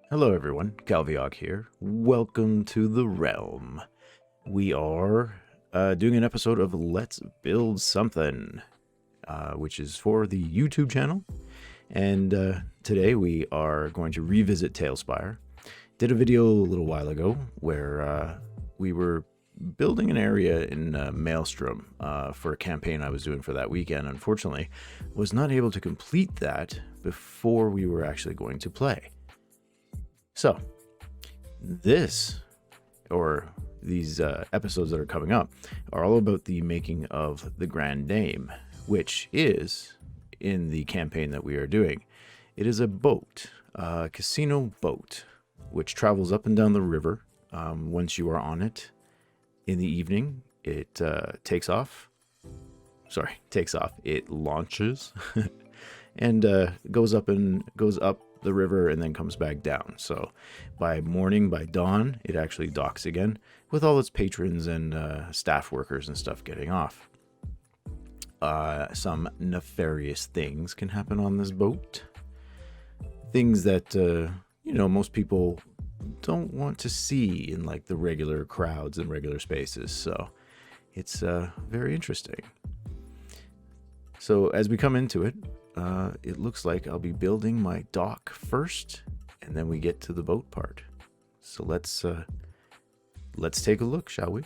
Hello everyone, Calviog here. Welcome to the Realm. We are doing an episode of Let's Build Something, which is for the YouTube channel. And today we are going to revisit Talespire. Did a video a little while ago where we were building an area in Maelstrom for a campaign I was doing for that weekend. Unfortunately, was not able to complete that before we were actually going to play. So, these episodes that are coming up are all about the making of the Grand Dame, which is in the campaign that we are doing. It is a boat, a casino boat, which travels up and down the river. Once you are on it in the evening, it takes off. It launches and goes up the river and then comes back down. So by morning, by dawn, it actually docks again with all its patrons and staff workers and stuff getting off. Some nefarious things can happen on this boat. Things that, most people don't want to see in like the regular crowds and regular spaces. So it's very interesting. So as we come into it, it looks like I'll be building my dock first, and then we get to the boat part. So let's take a look, shall we?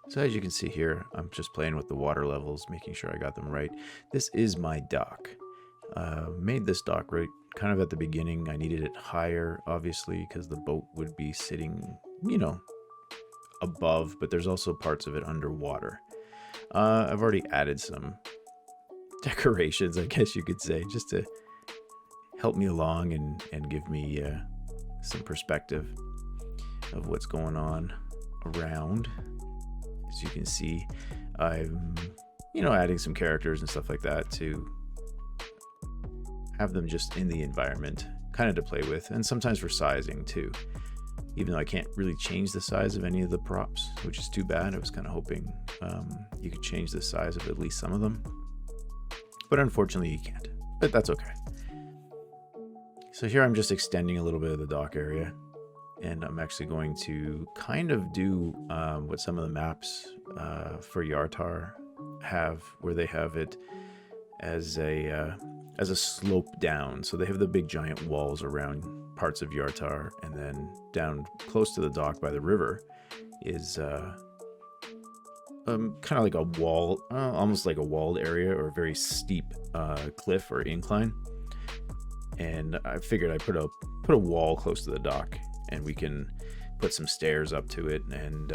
So as you can see here, I'm just playing with the water levels, making sure I got them right. This is my dock. Made this dock right kind of at the beginning. I needed it higher, obviously, because the boat would be sitting, above, but there's also parts of it underwater. I've already added some decorations, I guess you could say, just to help me along and give me some perspective of what's going on around. As you can see, I'm, adding some characters and stuff like that to have them just in the environment, kind of to play with, and sometimes for sizing too. Even though I can't really change the size of any of the props, which is too bad. I was kind of hoping you could change the size of at least some of them. But unfortunately, you can't. But that's okay. So here I'm just extending a little bit of the dock area. And I'm actually going to kind of do what some of the maps for Yartar have, where they have it as a slope down. So they have the big giant walls around parts of Yartar, and then down close to the dock by the river is kind of like a wall, almost like a walled area or a very steep cliff or incline. And I figured I'd put a wall close to the dock, and we can put some stairs up to it, and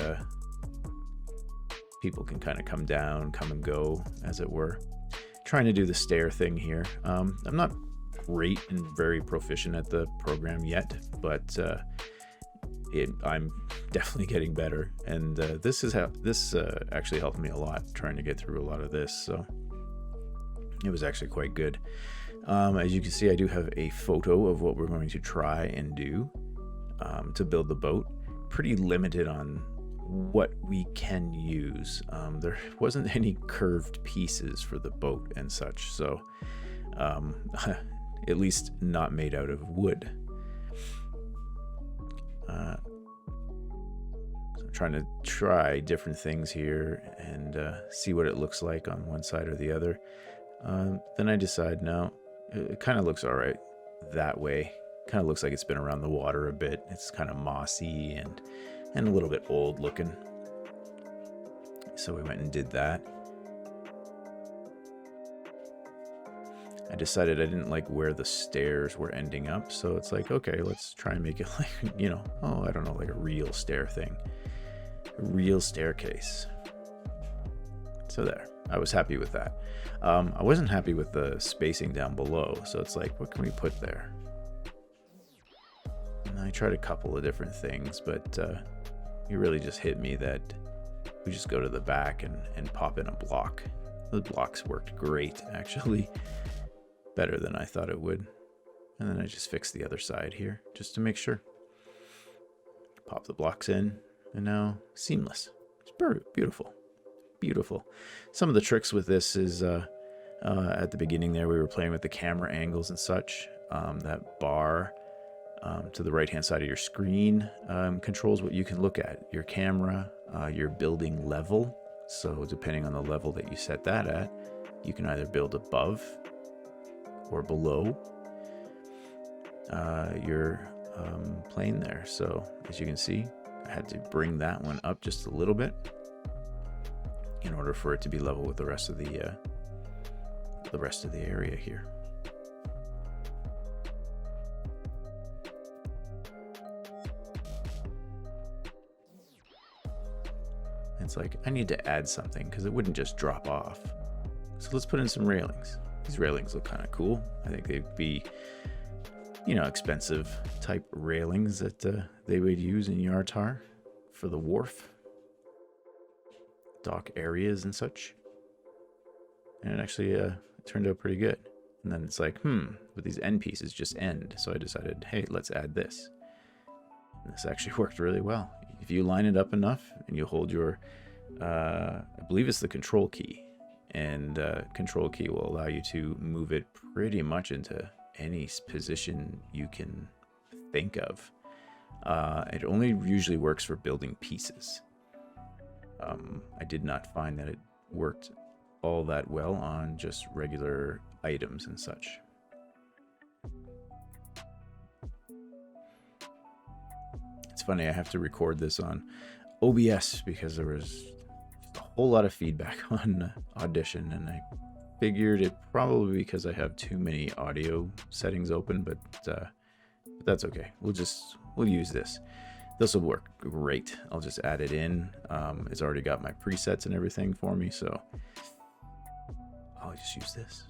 people can kind of come down, come and go, as it were. Trying to do the stair thing here. I'm not great and very proficient at the program yet, but I'm definitely getting better, and this actually helped me a lot trying to get through a lot of this, so it was actually quite good. As you can see, I do have a photo of what we're going to try and do to build the boat. Pretty limited on what we can use. There wasn't any curved pieces for the boat and such, so at least not made out of wood. So I'm trying to try different things here and see what it looks like on one side or the other. Then I decide, no, it kind of looks all right that way. Kind of looks like it's been around the water a bit. It's kind of mossy and a little bit old looking. So we went and did that. I decided I didn't like where the stairs were ending up, so it's like, okay, let's try and make it like, I don't know, like a real stair thing. A real staircase. So there. I was happy with that. I wasn't happy with the spacing down below, so it's like, what can we put there? And I tried a couple of different things, but it really just hit me that we just go to the back and pop in a block. The blocks worked great, actually. Better than I thought it would. And then I just fixed the other side here, just to make sure. Pop the blocks in, and now seamless. It's beautiful. Beautiful. Some of the tricks with this is At the beginning there, we were playing with the camera angles and such. That bar to the right hand side of your screen controls what you can look at. Your camera, your building level. So depending on the level that you set that at, you can either build above or below your plane there. So as you can see, I had to bring that one up just a little bit in order for it to be level with the rest of the area here. It's like, I need to add something because it wouldn't just drop off. So let's put in some railings. These railings look kind of cool. I think they'd be, expensive type railings that they would use in Yartar for the wharf, dock areas and such. And it actually turned out pretty good. And then it's like, but these end pieces just end. So I decided, hey, let's add this. And this actually worked really well. If you line it up enough and you hold your, I believe it's the control key, and control key will allow you to move it pretty much into any position you can think of. It only usually works for building pieces. I did not find that it worked all that well on just regular items and such. It's funny, I have to record this on OBS because there was a whole lot of feedback on Audition, and I figured it probably because I have too many audio settings open, but that's okay. We'll use this. This will work great. I'll just add it in. It's already got my presets and everything for me, so I'll just use this.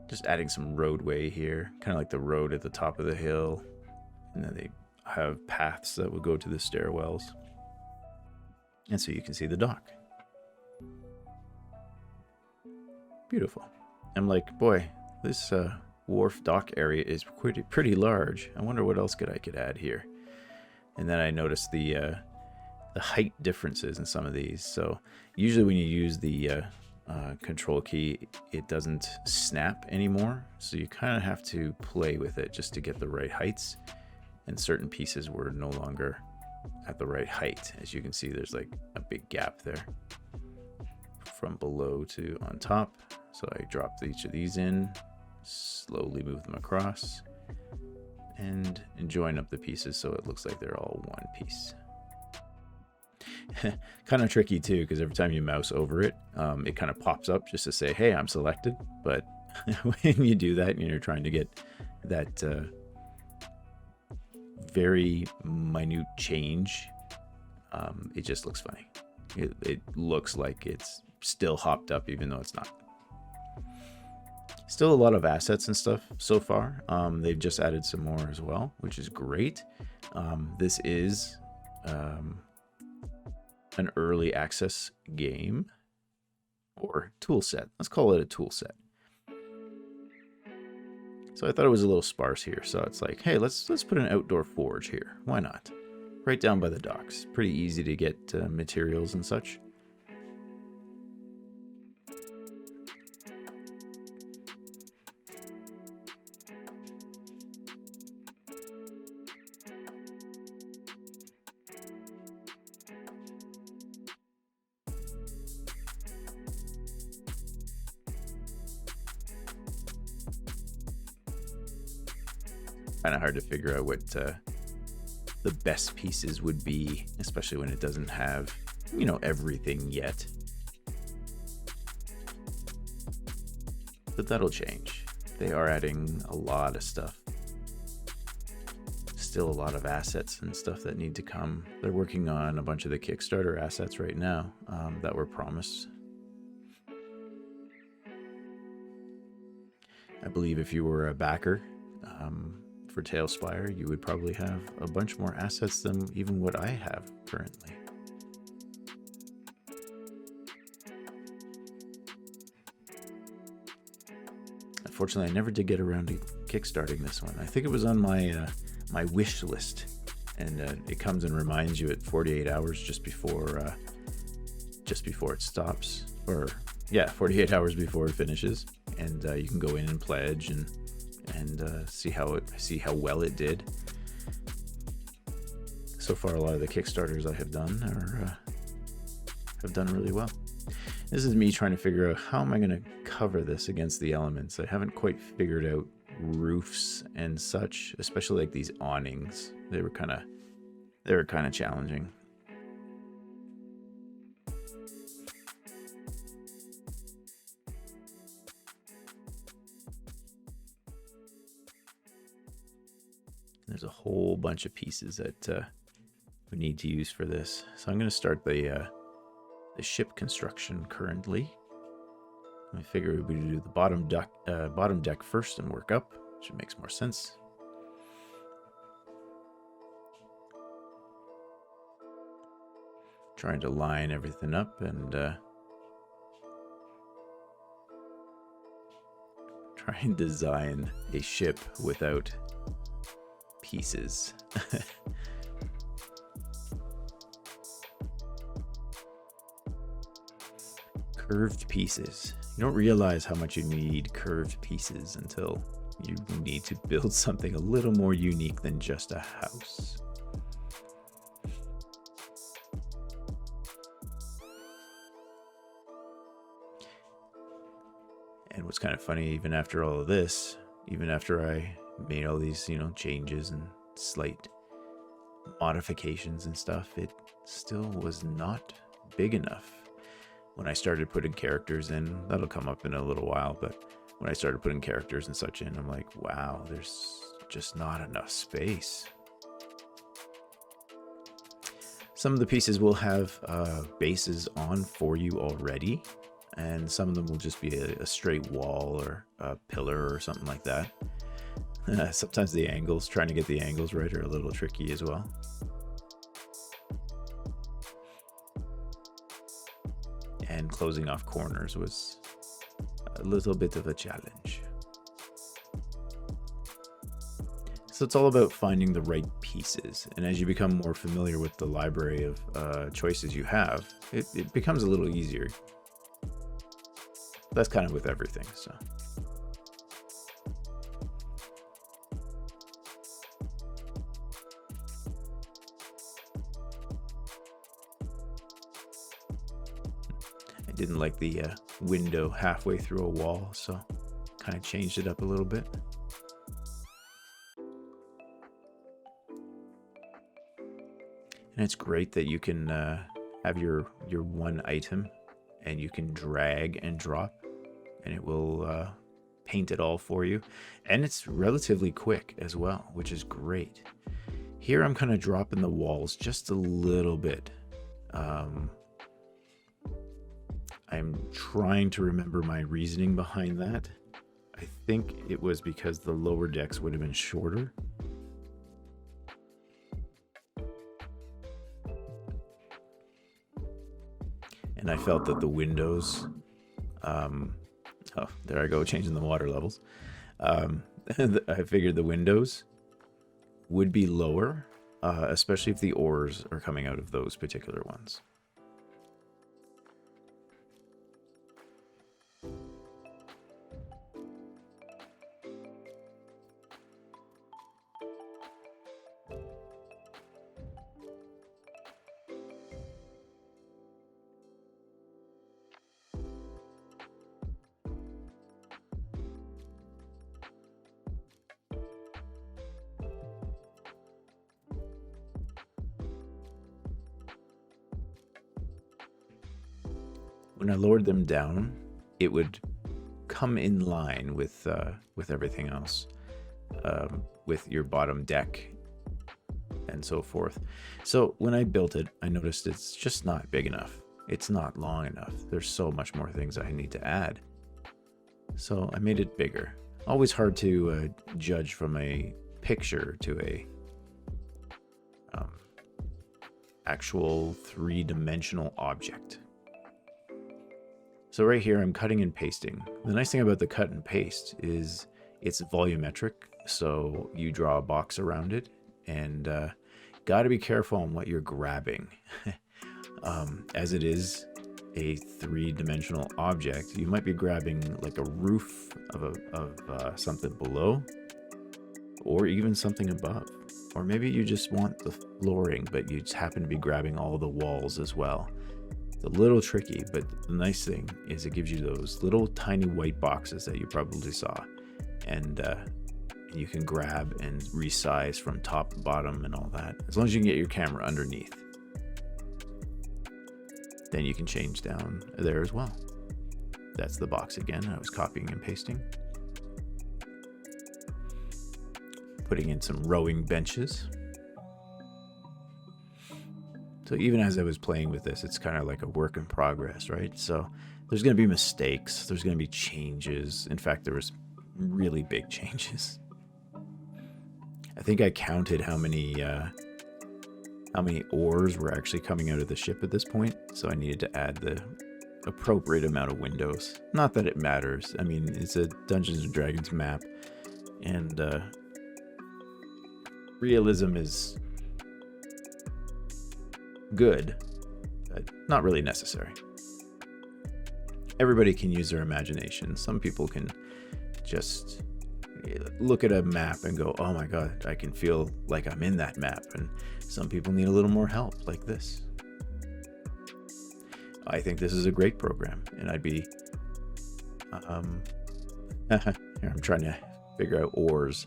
Just adding some roadway here, kind of like the road at the top of the hill. And then they have paths that would go to the stairwells. And so you can see the dock. Beautiful. I'm like, boy, this wharf dock area is pretty large. I wonder what else I could add here. And then I noticed the height differences in some of these. So usually when you use the control key, it doesn't snap anymore, so you kind of have to play with it just to get the right heights, and certain pieces were no longer at the right height. As you can see, there's like a big gap there from below to on top, so I dropped each of these in, slowly move them across, and join up the pieces so it looks like they're all one piece. Kind of tricky too, because every time you mouse over it, it kind of pops up just to say, hey, I'm selected. But when you do that and you're trying to get that very minute change, it just looks funny. It looks like it's still hopped up even though it's not. Still a lot of assets and stuff so far. They've just added some more as well, which is great. This is an early access game or tool set. Let's call it a tool set. So I thought it was a little sparse here. So it's like, hey, let's put an outdoor forge here. Why not? Right down by the docks. Pretty easy to get materials and such. Kind of hard to figure out what the best pieces would be, especially when it doesn't have, everything yet. But that'll change. They are adding a lot of stuff. Still a lot of assets and stuff that need to come. They're working on a bunch of the Kickstarter assets right now that were promised. I believe if you were a backer, for Talespire, you would probably have a bunch more assets than even what I have currently. Unfortunately, I never did get around to kickstarting this one. I think it was on my my wish list, and it comes and reminds you at 48 hours just before it stops, or yeah, 48 hours before it finishes, and you can go in and pledge and see how well it did. So far, a lot of the Kickstarters I have done have done really well. This is me trying to figure out how am I going to cover this against the elements. I haven't quite figured out roofs and such, especially like these awnings. They were kind of challenging. There's a whole bunch of pieces that we need to use for this. So I'm going to start the ship construction currently. I figure we would do the bottom deck first and work up, which makes more sense. Trying to line everything up and try and design a ship without pieces. Curved pieces. You don't realize how much you need curved pieces until you need to build something a little more unique than just a house. And what's kind of funny, even after all of this, even after I made all these, changes and slight modifications and stuff, it still was not big enough. When I started putting characters in, that'll come up in a little while, but when I started putting characters and such in, I'm like, wow, there's just not enough space. Some of the pieces will have bases on for you already, and some of them will just be a straight wall or a pillar or something like that. Sometimes trying to get the angles right are a little tricky as well. And closing off corners was a little bit of a challenge. So it's all about finding the right pieces. And as you become more familiar with the library of choices you have, it becomes a little easier. That's kind of with everything, so. I didn't like the window halfway through a wall, so kind of changed it up a little bit. And it's great that you can have your one item and you can drag and drop and it will paint it all for you. And it's relatively quick as well, which is great. Here I'm kind of dropping the walls just a little bit. I'm trying to remember my reasoning behind that. I think it was because the lower decks would have been shorter. And I felt that the windows, oh, there I go, changing the water levels. I figured the windows would be lower, especially if the oars are coming out of those particular ones. When I lowered them down, it would come in line with everything else, with your bottom deck and so forth. So when I built it, I noticed it's just not big enough. It's not long enough. There's so much more things I need to add. So I made it bigger. Always hard to judge from a picture to a actual three-dimensional object. So right here, I'm cutting and pasting. The nice thing about the cut and paste is it's volumetric. So you draw a box around it and got to be careful on what you're grabbing. As it is a three-dimensional object, you might be grabbing like a roof of something below, or even something above. Or maybe you just want the flooring, but you just happen to be grabbing all the walls as well. It's a little tricky, but the nice thing is it gives you those little tiny white boxes that you probably saw. And you can grab and resize from top to bottom and all that. As long as you can get your camera underneath. Then you can change down there as well. That's the box again. I was copying and pasting. Putting in some rowing benches. So even as I was playing with this, it's kind of like a work in progress, right? So there's going to be mistakes. There's going to be changes. In fact, there was really big changes. I think I counted how many oars were actually coming out of the ship at this point. So I needed to add the appropriate amount of windows. Not that it matters. I mean, it's a Dungeons and Dragons map, and realism is good, but not really necessary. Everybody can use their imagination. Some people can just look at a map and go, oh my god, I can feel like I'm in that map. And some people need a little more help, like this. I think this is a great program, and I'd be here, I'm trying to figure out oars.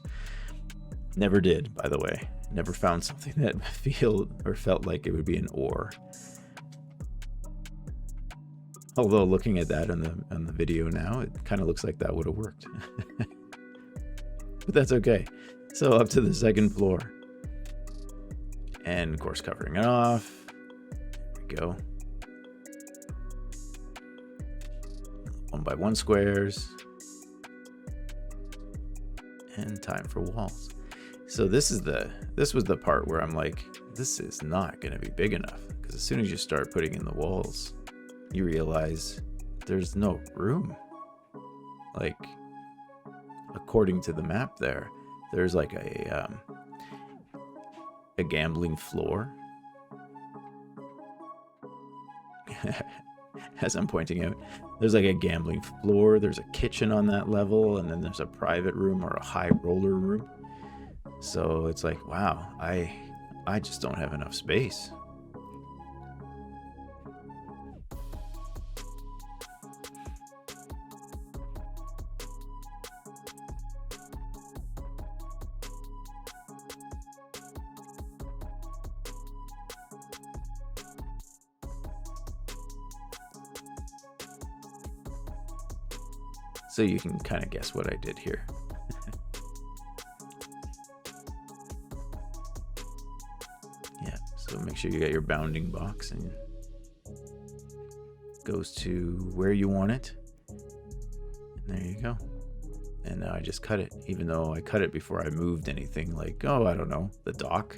Never did, by the way. Never found something that felt like it would be an oar. Although looking at that on the video now, it kind of looks like that would have worked. But that's okay. So up to the second floor. And of course covering it off. There we go. 1x1 squares. And time for walls. So this was the part where I'm like, this is not going to be big enough, because as soon as you start putting in the walls, you realize there's no room. Like, according to the map there's like a gambling floor. As I'm pointing out, there's like a gambling floor, there's a kitchen on that level, and then there's a private room or a high roller room. So it's like, wow, I just don't have enough space. So you can kind of guess what I did here. Yeah, so make sure you got your bounding box and goes to where you want it. And there you go. And now I just cut it, even though I cut it before I moved anything, like, oh, I don't know, the dock.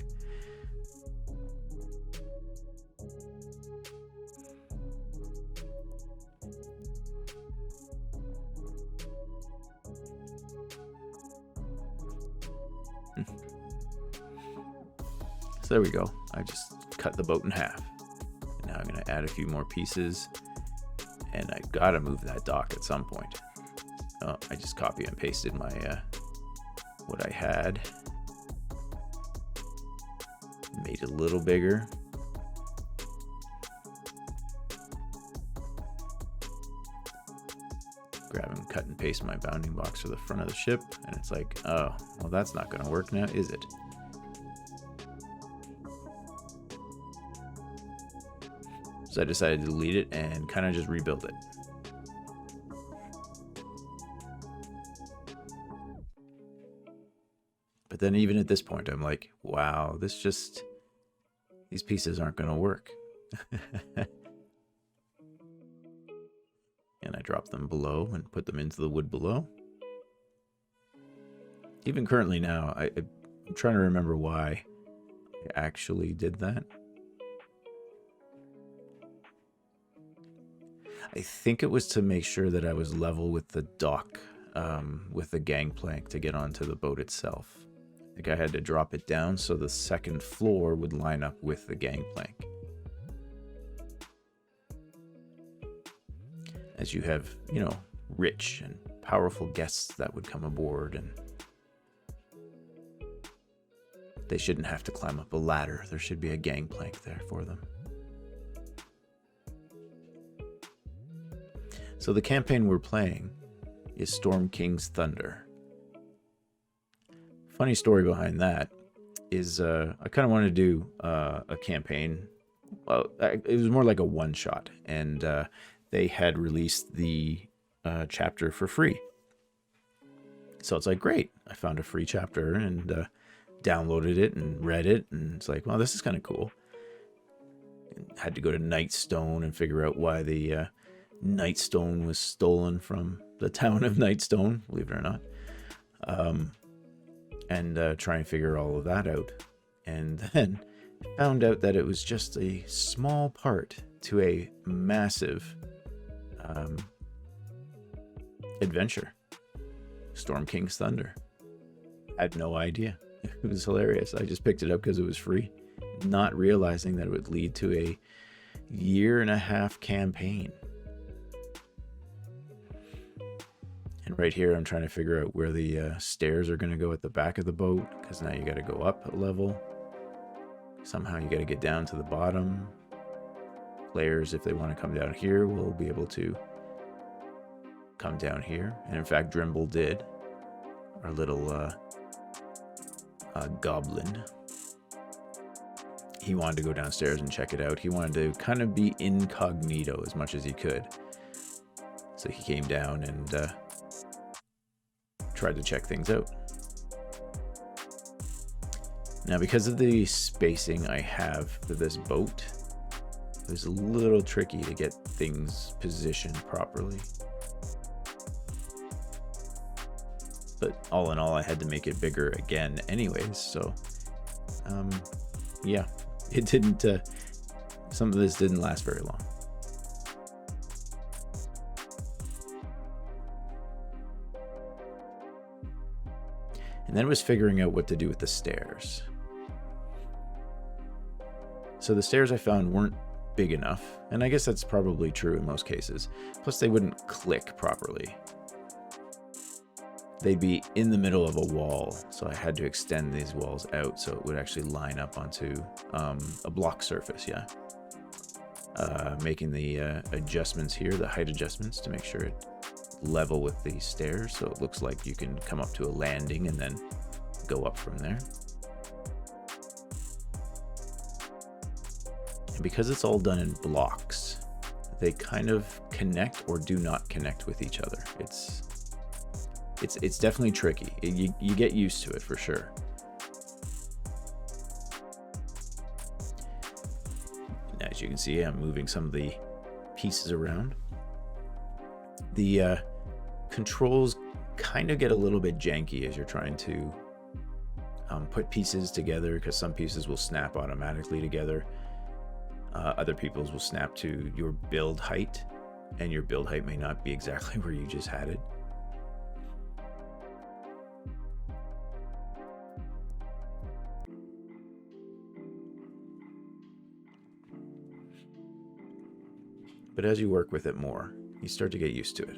So there we go. I just cut the boat in half. And now I'm going to add a few more pieces. And I got to move that dock at some point. Oh, I just copy and pasted my what I had. Made it a little bigger. Grab and cut and paste my bounding box for the front of the ship. And it's like, oh, well, that's not going to work now, is it? So I decided to delete it and kind of just rebuild it. But then even at this point, I'm like, wow, these pieces aren't going to work. And I drop them below and put them into the wood below. Even currently now, I'm trying to remember why I actually did that. I think it was to make sure that I was level with the dock, with the gangplank to get onto the boat itself. I think I had to drop it down so the second floor would line up with the gangplank. As you have, you know, rich and powerful guests that would come aboard, and they shouldn't have to climb up a ladder. There should be a gangplank there for them. So the campaign we're playing is Storm Kings Thunder. Funny story behind that is I kind of wanted to do a campaign. Well, it was more like a one-shot, and they had released the chapter for free. So it's like, great. I found a free chapter and downloaded it and read it, and it's like, well, this is kind of cool. Had to go to Nightstone and figure out why the Nightstone was stolen from the town of Nightstone, believe it or not. And try and figure all of that out. And then found out that it was just a small part to a massive adventure. Storm Kings Thunder. I had no idea. It was hilarious. I just picked it up because it was free, not realizing that it would lead to a 1.5-year campaign. And right here, I'm trying to figure out where the stairs are going to go at the back of the boat, because now you got to go up a level. Somehow you got to get down to the bottom. Players, if they want to come down here, will be able to come down here. And in fact, Drimble did. Our little goblin. He wanted to go downstairs and check it out. He wanted to kind of be incognito as much as he could. So he came down and tried to check things out. Now, because of the spacing I have for this boat, it was a little tricky to get things positioned properly. But all in all, I had to make it bigger again anyways, so yeah, it didn't, some of this didn't last very long. And then it was figuring out what to do with the stairs. So the stairs I found weren't big enough, and I guess that's probably true in most cases. Plus they wouldn't click properly. They'd be in the middle of a wall, so I had to extend these walls out so it would actually line up onto a block surface, yeah. Making the adjustments here, the height adjustments, to make sure it level with the stairs, so it looks like you can come up to a landing and then go up from there. And because it's all done in blocks, they kind of connect or do not connect with each other. It's definitely tricky. You get used to it for sure. And as you can see, I'm moving some of the pieces around. The controls kind of get a little bit janky as you're trying to put pieces together, because some pieces will snap automatically together. Other people's will snap to your build height, and your build height may not be exactly where you just had it. But as you work with it more, you start to get used to it.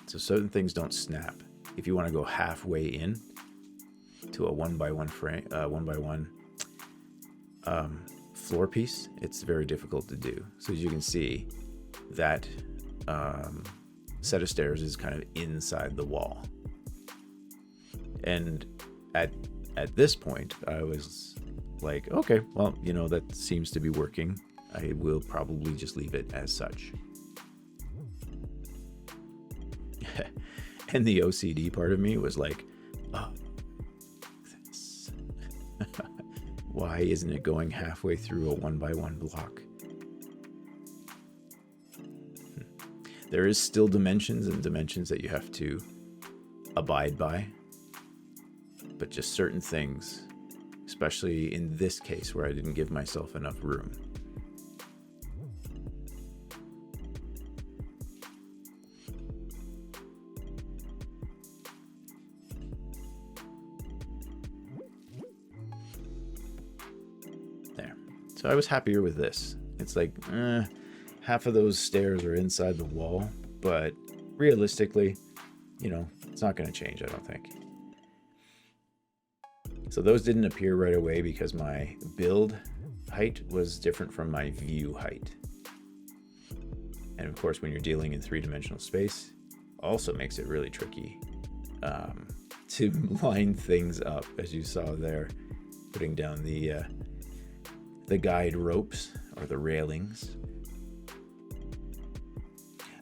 So certain things don't snap. If you want to go halfway in to a 1x1 frame, 1x1 floor piece, it's very difficult to do. So as you can see, that set of stairs is kind of inside the wall. And at this point, I was like, okay, well, you know, that seems to be working. I will probably just leave it as such. And the OCD part of me was like, oh, this. Why isn't it going halfway through a 1x1 block? There is still dimensions and dimensions that you have to abide by. But just certain things, especially in this case where I didn't give myself enough room. So I was happier with this. It's like, half of those stairs are inside the wall, but realistically, you know, it's not going to change, I don't think. So those didn't appear right away because my build height was different from my view height. And of course, when you're dealing in three-dimensional space, also makes it really tricky to line things up, as you saw there, putting down the guide ropes or the railings.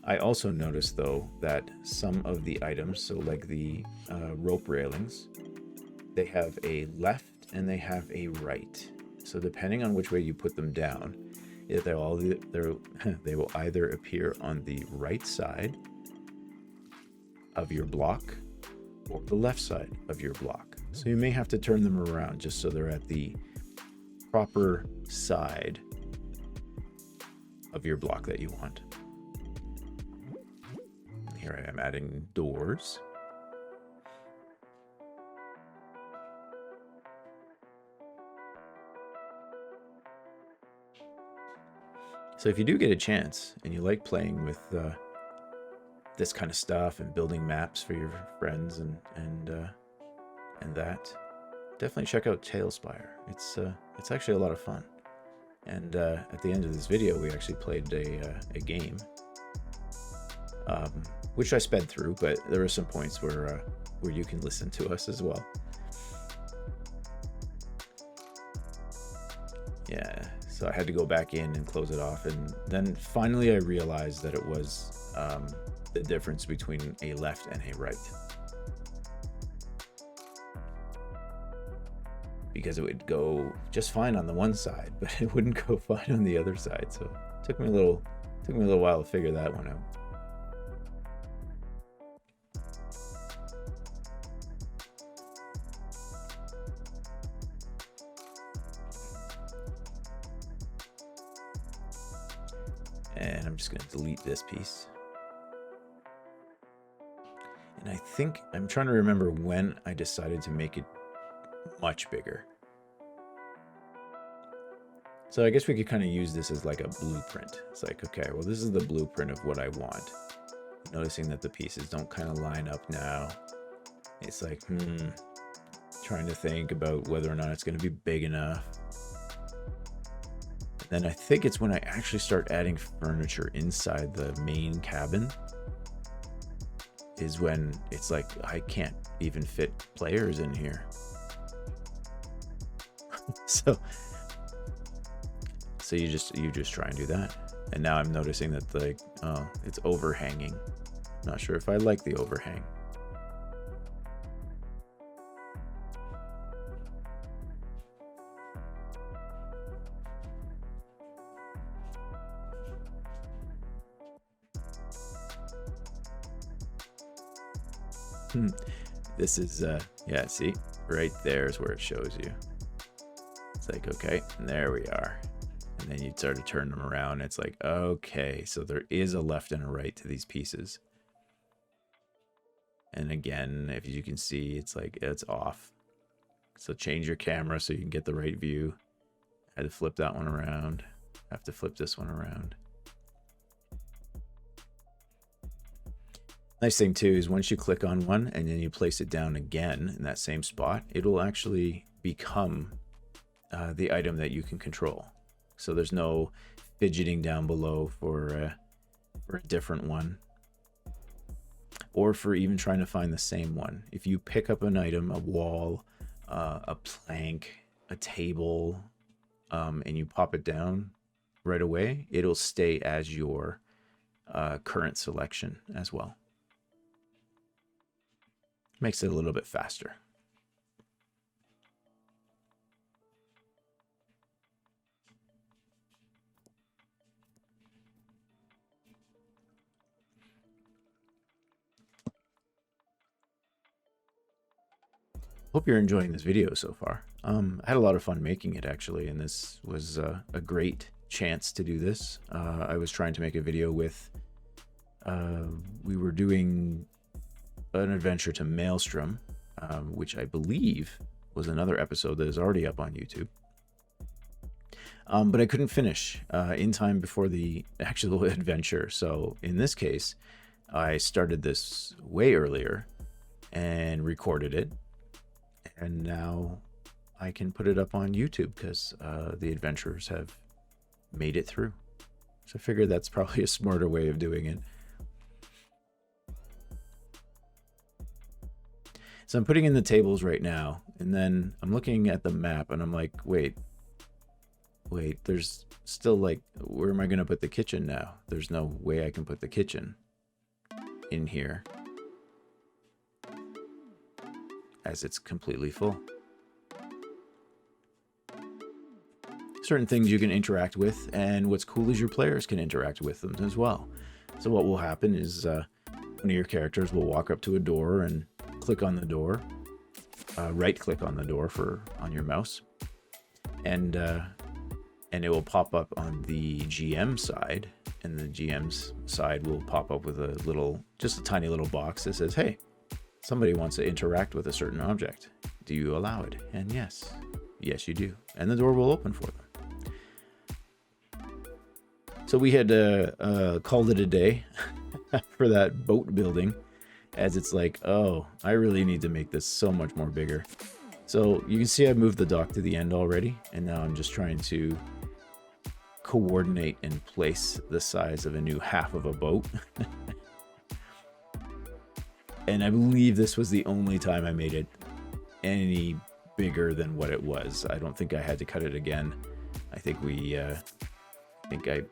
I also noticed, though, that some of the items, so like the rope railings, they have a left and they have a right. So depending on which way you put them down, they will either appear on the right side of your block or the left side of your block. So you may have to turn them around just so they're at the proper side of your block that you want. Here I am adding doors. So if you do get a chance and you like playing with this kind of stuff and building maps for your friends and that, definitely check out Talespire. It's actually a lot of fun. And at the end of this video, we actually played a game, which I sped through, but there are some points where you can listen to us as well. Yeah, so I had to go back in and close it off, and then finally I realized that it was the difference between a left and a right. Because it would go just fine on the one side, but it wouldn't go fine on the other side. So it took me a little while to figure that one out. And I'm just going to delete this piece. And I think I'm trying to remember when I decided to make it much bigger. So I guess we could kind of use this as like a blueprint. It's like, okay, well, this is the blueprint of what I want. Noticing that the pieces don't kind of line up now. It's like, trying to think about whether or not it's going to be big enough. Then I think it's when I actually start adding furniture inside the main cabin is when it's like, I can't even fit players in here. So you just try and do that. And now I'm noticing that like, oh, it's overhanging. Not sure if I like the overhang. This is yeah, see, right there is where it shows you. It's like, okay, and there we are. And then you start to turn them around. It's like, okay, so there is a left and a right to these pieces. And again, if you can see, it's like, it's off. So change your camera so you can get the right view. I had to flip that one around. I have to flip this one around. Nice thing too is once you click on one and then you place it down again in that same spot, it will actually become the item that you can control. So there's no fidgeting down below for a different one, or for even trying to find the same one. If you pick up an item, a wall, a plank, a table, and you pop it down right away, it'll stay as your current selection as well. Makes it a little bit faster. Hope you're enjoying this video so far. I had a lot of fun making it actually, and this was a great chance to do this. I was trying to make a video with, we were doing an adventure to Maelstrom, which I believe was another episode that is already up on YouTube. But I couldn't finish in time before the actual adventure. So in this case, I started this way earlier and recorded it. And now I can put it up on YouTube because the adventurers have made it through. So I figured that's probably a smarter way of doing it. So I'm putting in the tables right now, and then I'm looking at the map and I'm like, wait, there's still like, where am I going to put the kitchen now? There's no way I can put the kitchen in here as it's completely full. Certain things you can interact with, and what's cool is your players can interact with them as well. So what will happen is one of your characters will walk up to a door and click on the door, right click on the door on your mouse, and it will pop up on the GM side, and the GM's side will pop up with just a tiny little box that says, hey, somebody wants to interact with a certain object. Do you allow it? And yes you do. And the door will open for them. So we had called it a day for that boat building, as it's like, oh, I really need to make this so much more bigger. So you can see I moved the dock to the end already, and now I'm just trying to coordinate and place the size of a new half of a boat. And I believe this was the only time I made it any bigger than what it was. I don't think I had to cut it again. I think I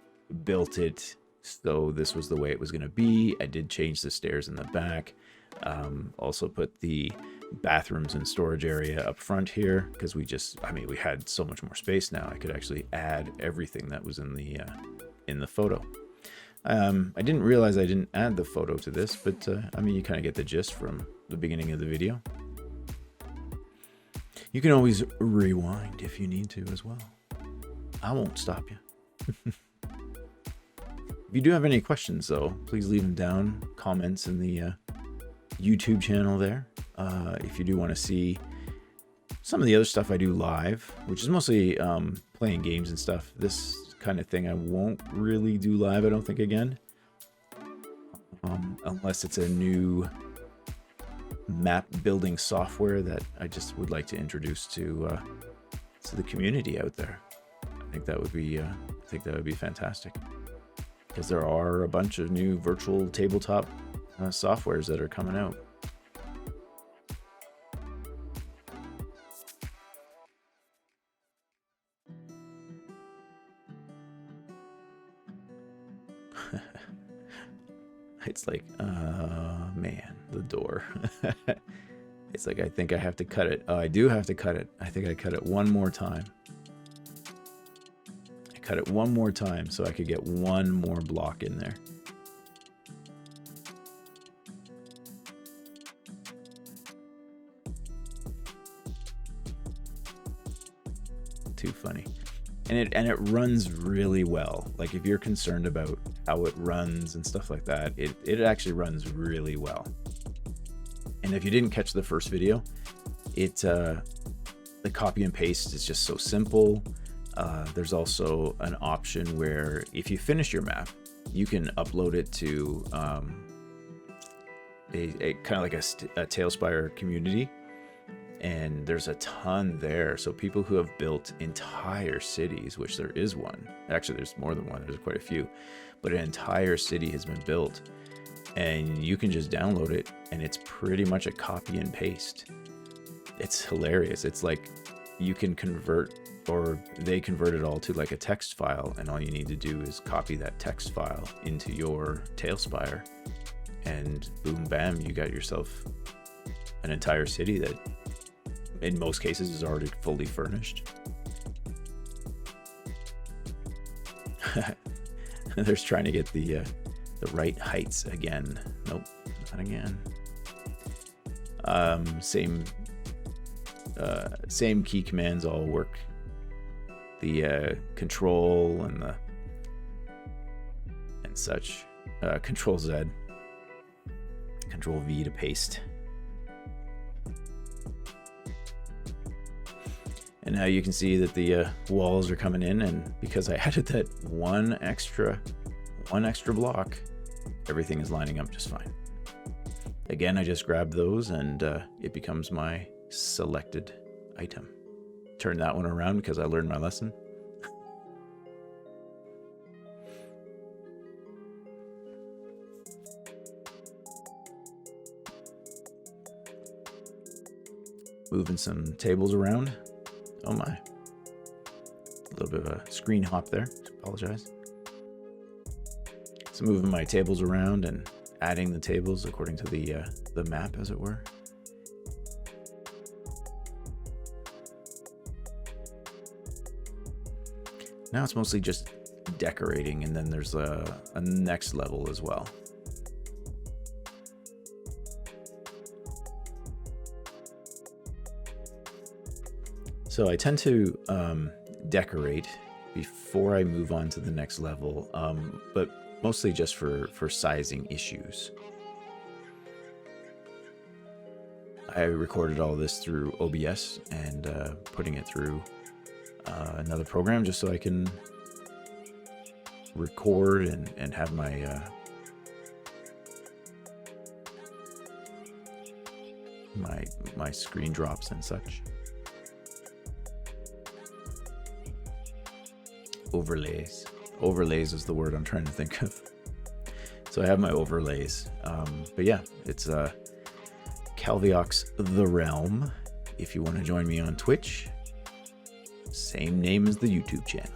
built it so this was the way it was going to be. I did change the stairs in the back. Also put the bathrooms and storage area up front here because we had so much more space now. I could actually add everything that was in the photo. I didn't realize I didn't add the photo to this, but you kind of get the gist from the beginning of the video. You can always rewind if you need to as well. I won't stop you. If you do have any questions, though, please leave them down, comments in the YouTube channel there. If you do want to see some of the other stuff I do live, which is mostly playing games and stuff, this kind of thing I won't really do live, I don't think, again. Unless it's a new map building software that I just would like to introduce to the community out there. I think that would be fantastic, because there are a bunch of new virtual tabletop softwares that are coming out. It's like, man, the door. It's like, I think I have to cut it. Oh, I do have to cut it. I think I cut it one more time. I cut it one more time so I could get one more block in there. Too funny. And it runs really well. Like, if you're concerned about how it runs and stuff like that, it actually runs really well. And if you didn't catch the first video, the copy and paste is just so simple. There's also an option where if you finish your map, you can upload it to a kind of like a Talespire community. And there's a ton there. So people who have built entire cities, which there is one. Actually, there's more than one. There's quite a few. But an entire city has been built. And you can just download it. And it's pretty much a copy and paste. It's hilarious. It's like you can convert, or they convert it all to like a text file. And all you need to do is copy that text file into your Talespire. And boom, bam, you got yourself an entire city that, in most cases, is already fully furnished. They're trying to get the right heights again. Nope, not again. Same key commands all work. The control and such. Control Z. Control V to paste. And now you can see that the walls are coming in, and because I added that one extra block, everything is lining up just fine. Again, I just grab those and it becomes my selected item. Turn that one around because I learned my lesson. Moving some tables around. Oh my. A little bit of a screen hop there. Apologize. So moving my tables around and adding the tables according to the map, as it were. Now it's mostly just decorating, and then there's a next level as well. So I tend to decorate before I move on to the next level, but mostly just for sizing issues. I recorded all this through OBS and putting it through another program just so I can record and have my my screen drops and such. Overlays is the word I'm trying to think of. So I have my overlays, but yeah, it's Calviox the Realm. If you want to join me on Twitch, same name as the YouTube channel.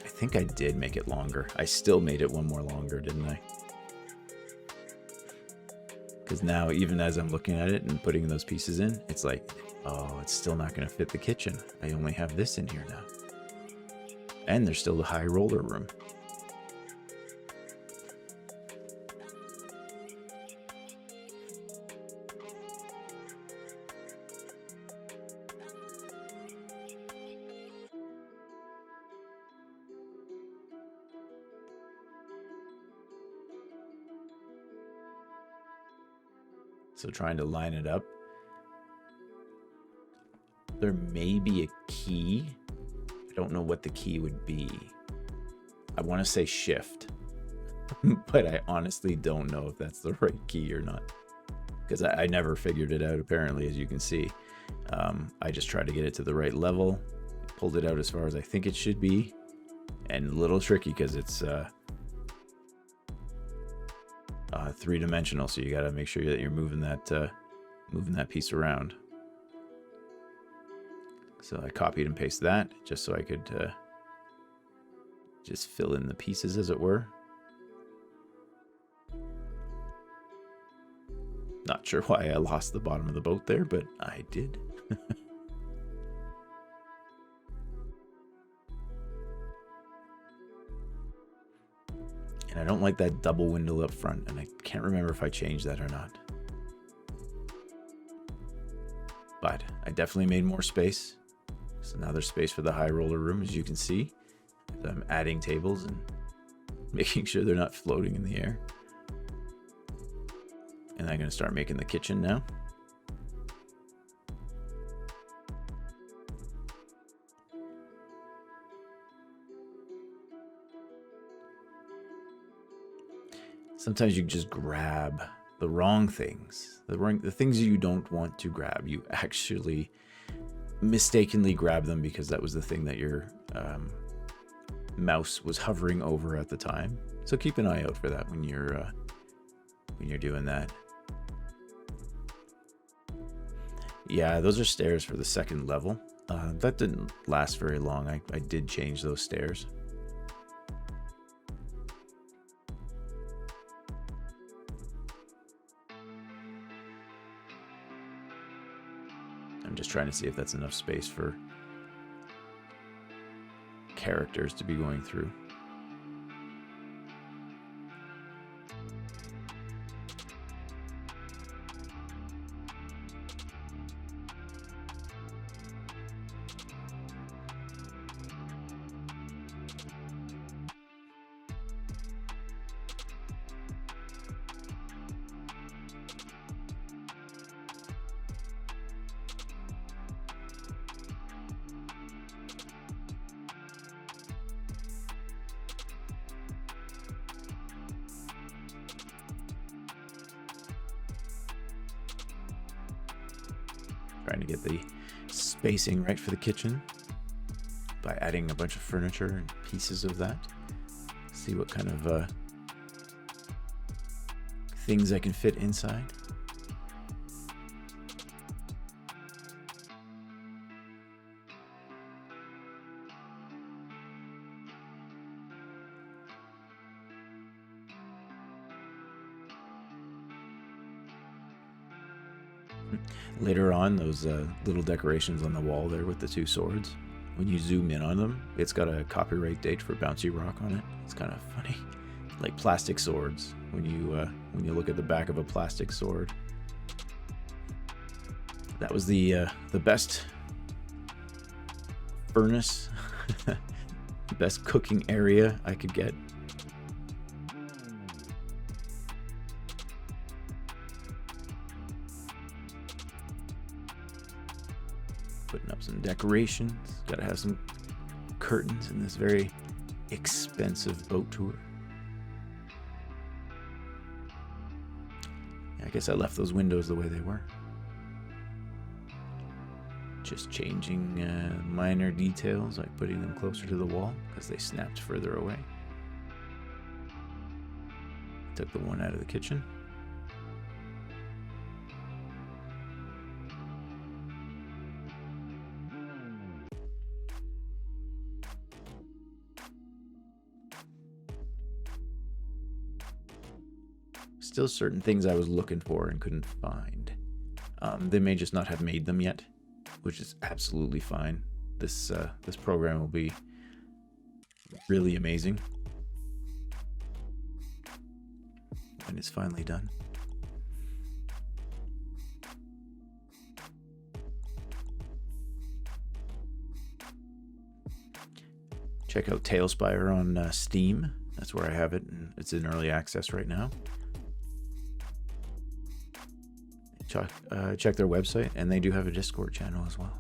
I think I did make it longer. I still made it one more longer, didn't I? Because now, even as I'm looking at it and putting those pieces in, it's like, oh, it's still not going to fit the kitchen. I only have this in here now. And there's still the high roller room. So trying to line it up. There may be a key. I don't know what the key would be. I want to say shift, but I honestly don't know if that's the right key or not, because I never figured it out, apparently, as you can see. I just tried to get it to the right level, pulled it out as far as I think it should be, and a little tricky because it's three-dimensional, so you got to make sure that you're moving that piece around. So I copied and pasted that just so I could just fill in the pieces, as it were. Not sure why I lost the bottom of the boat there, but I did. And I don't like that double window up front, and I can't remember if I changed that or not. But I definitely made more space. So now there's space for the high roller room, as you can see. I'm adding tables and making sure they're not floating in the air. And I'm going to start making the kitchen now. Sometimes you just grab the wrong things, the things you don't want to grab. You actually mistakenly grab them because that was the thing that your mouse was hovering over at the time. So keep an eye out for that when you're doing that. Yeah, those are stairs for the second level. That didn't last very long. I did change those stairs. I'm just trying to see if that's enough space for characters to be going through. Trying to get the spacing right for the kitchen by adding a bunch of furniture and pieces of that. See what kind of things I can fit inside. Later on, those little decorations on the wall there with the two swords, when you zoom in on them, it's got a copyright date for Bouncy Rock on it. It's kind of funny, like plastic swords. When you look at the back of a plastic sword, that was the best furnace, the best cooking area I could get. Putting up some decorations. Gotta have some curtains in this very expensive boat tour. I guess I left those windows the way they were. Just changing minor details, like putting them closer to the wall because they snapped further away. Took the one out of the kitchen. Still certain things I was looking for and couldn't find. They may just not have made them yet, which is absolutely fine. This program will be really amazing when it's finally done. Check out Talespire on Steam. That's where I have it, and it's in early access right now. Check their website, and they do have a Discord channel as well.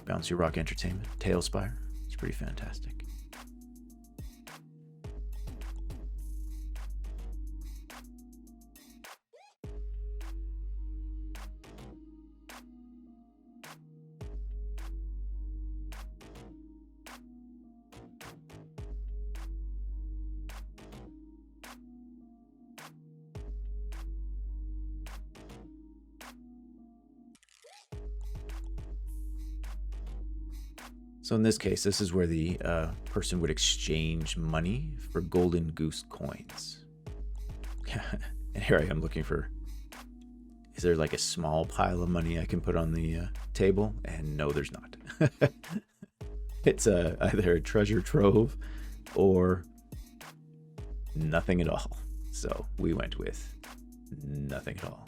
Bouncy Rock Entertainment, Talespire. It's pretty fantastic. So in this case, this is where the person would exchange money for golden goose coins. And here I am looking for, is there like a small pile of money I can put on the table? And no, there's not. It's either a treasure trove or nothing at all. So we went with nothing at all.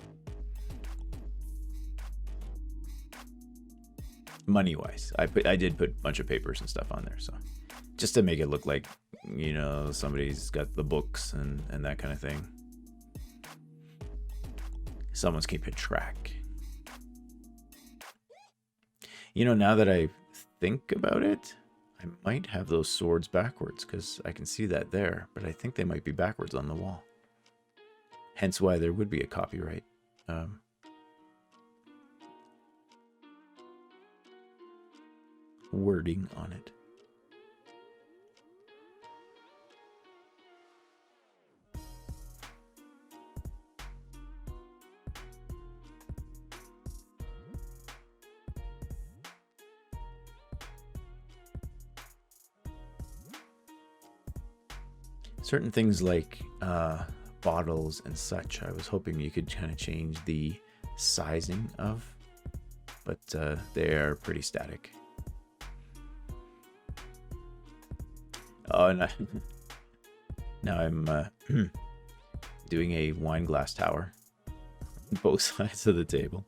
Money-wise, I did put a bunch of papers and stuff on there, so just to make it look like, you know, somebody's got the books and that kind of thing. Someone's keeping track. You know, now that I think about it, I might have those swords backwards because I can see that there, but I think they might be backwards on the wall. Hence why there would be a copyright. Wording on it. Certain things like bottles and such, I was hoping you could kind of change the sizing of, but they are pretty static. Oh, and now I'm doing a wine glass tower on both sides of the table.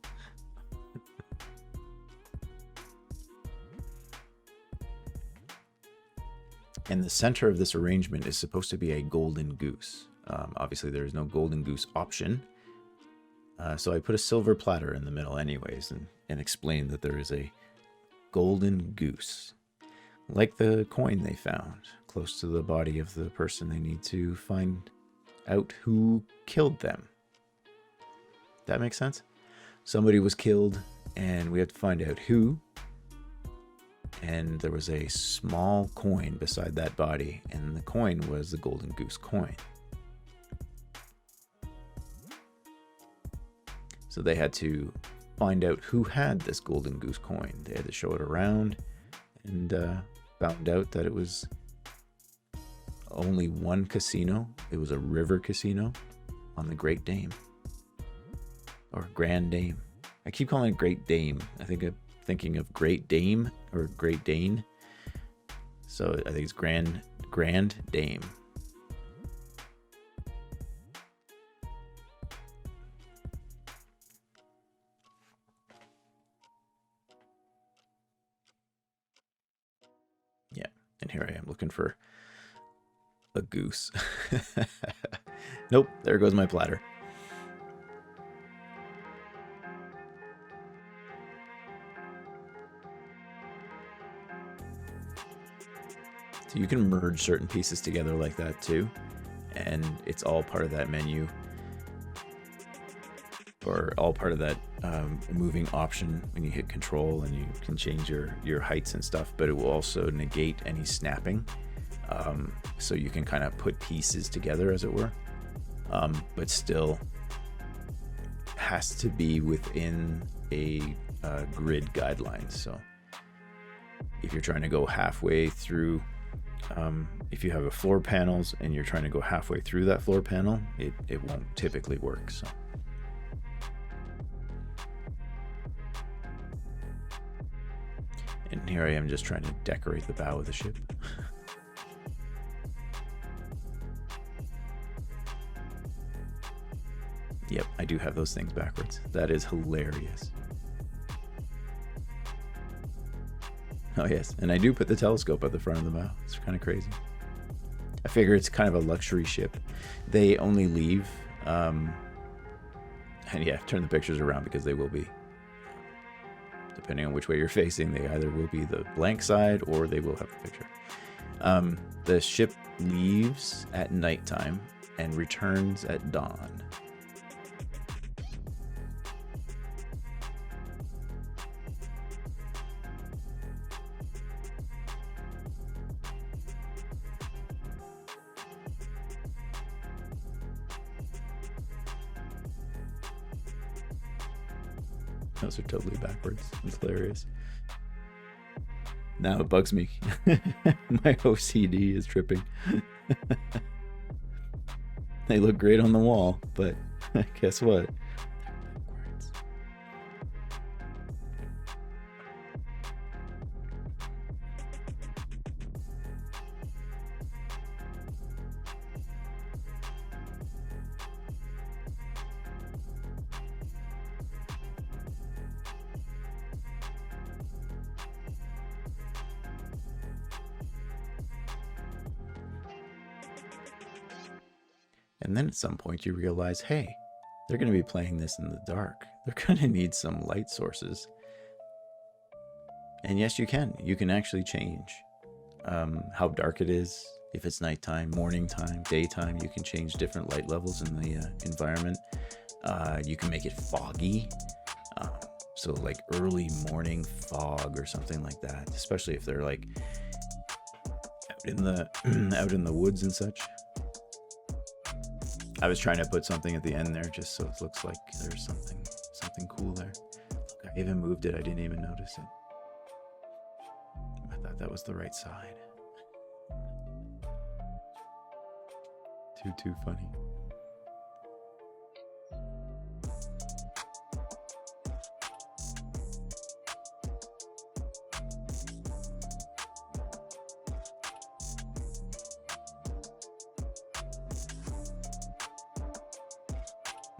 And the center of this arrangement is supposed to be a golden goose. Obviously, there is no golden goose option. So I put a silver platter in the middle anyways and explained that there is a golden goose. Like the coin they found close to the body of the person they need to find out who killed them. That makes sense? somebody was killed, and we had to find out who. And there was a small coin beside that body, and the coin was the golden goose coin. So they had to find out who had this golden goose coin. They had to show it around, and found out that it was only one casino. It was a river casino on the Great Dame, or Grand Dame. I keep calling it Great Dame. I think I'm thinking of Great Dame or Great Dane. So I think it's Grand Dame. Yeah, and here I am looking for a goose. Nope, there goes my platter. So you can merge certain pieces together like that too, and it's all part of that menu, or all part of that moving option when you hit control, and you can change your heights and stuff, but it will also negate any snapping. So you can kind of put pieces together, as it were, but still has to be within a grid guideline. So if you're trying to go halfway through, if you have a floor panels and you're trying to go halfway through that floor panel, it won't typically work. So and here I am just trying to decorate the bow of the ship. Yep, I do have those things backwards. That is hilarious. Oh yes, and I do put the telescope at the front of the bow. It's kind of crazy. I figure it's kind of a luxury ship. They only leave, and yeah, turn the pictures around because they will be, depending on which way you're facing, they either will be the blank side or they will have the picture. The ship leaves at nighttime and returns at dawn. Those are totally backwards. It's hilarious. Now it bugs me. My OCD is tripping. They look great on the wall, but guess what? And then at some point you realize, hey, they're going to be playing this in the dark. They're going to need some light sources. And yes, you can. You can actually change how dark it is. If it's nighttime, morning time, daytime, you can change different light levels in the environment. You can make it foggy. So like early morning fog or something like that, especially if they're like out in the woods and such. I was trying to put something at the end there just so it looks like there's something cool there. Look, I even moved it. I didn't even notice it. I thought that was the right side. Too funny.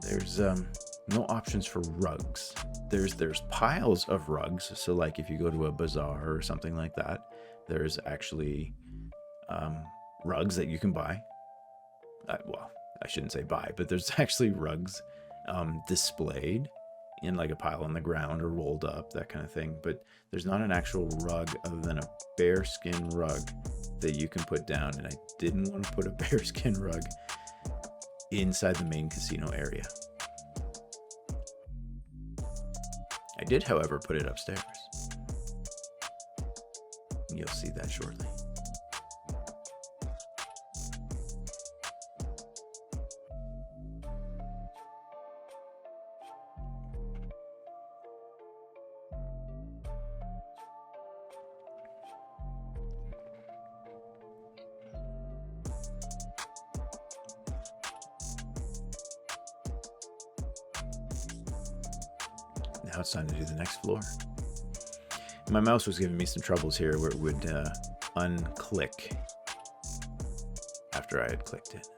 There's no options for rugs. There's piles of rugs. So like if you go to a bazaar or something like that, there's actually rugs that you can buy. Well, I shouldn't say buy, but there's actually rugs displayed in like a pile on the ground or rolled up, that kind of thing. But there's not an actual rug other than a bearskin rug that you can put down. And I didn't want to put a bearskin rug inside the main casino area. I did, however, put it upstairs. You'll see that shortly. Now it's time to do the next floor. My mouse was giving me some troubles here where it would unclick after I had clicked it.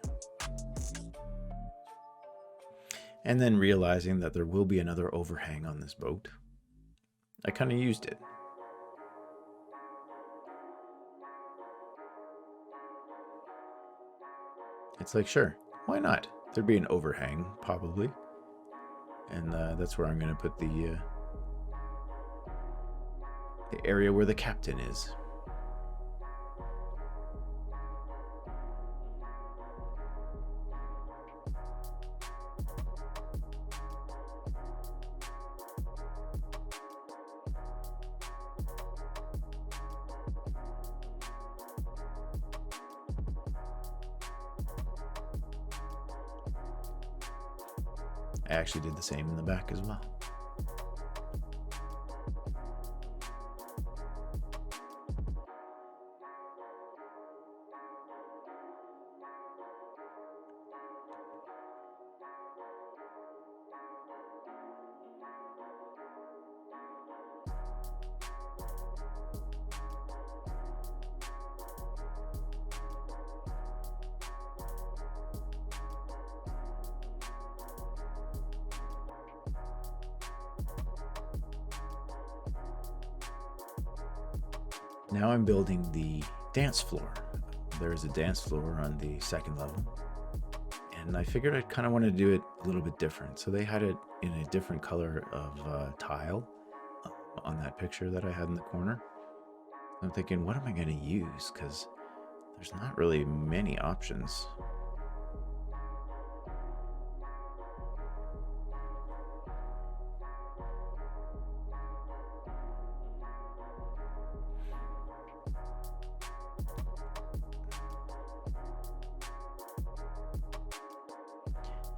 And then realizing that there will be another overhang on this boat, I kind of used it. It's like, sure, why not? There'd be an overhang, probably. And that's where I'm going to put the area where the captain is. I actually did the same in the back as well. Now I'm building the dance floor. There is a dance floor on the second level, and I figured I kind of want to do it a little bit different. So they had it in a different color of tile on that picture that I had in the corner. I'm thinking, what am I going to use? Because there's not really many options.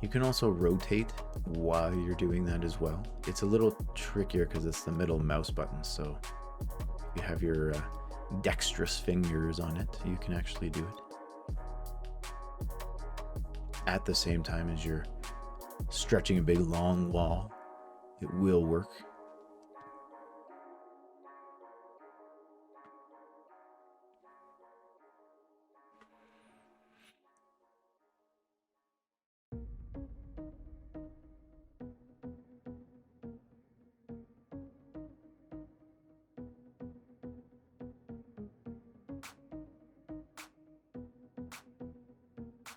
You can also rotate while you're doing that as well. It's a little trickier because it's the middle mouse button, so if you have your dexterous fingers on it, you can actually do it at the same time as you're stretching a big long wall. It will work.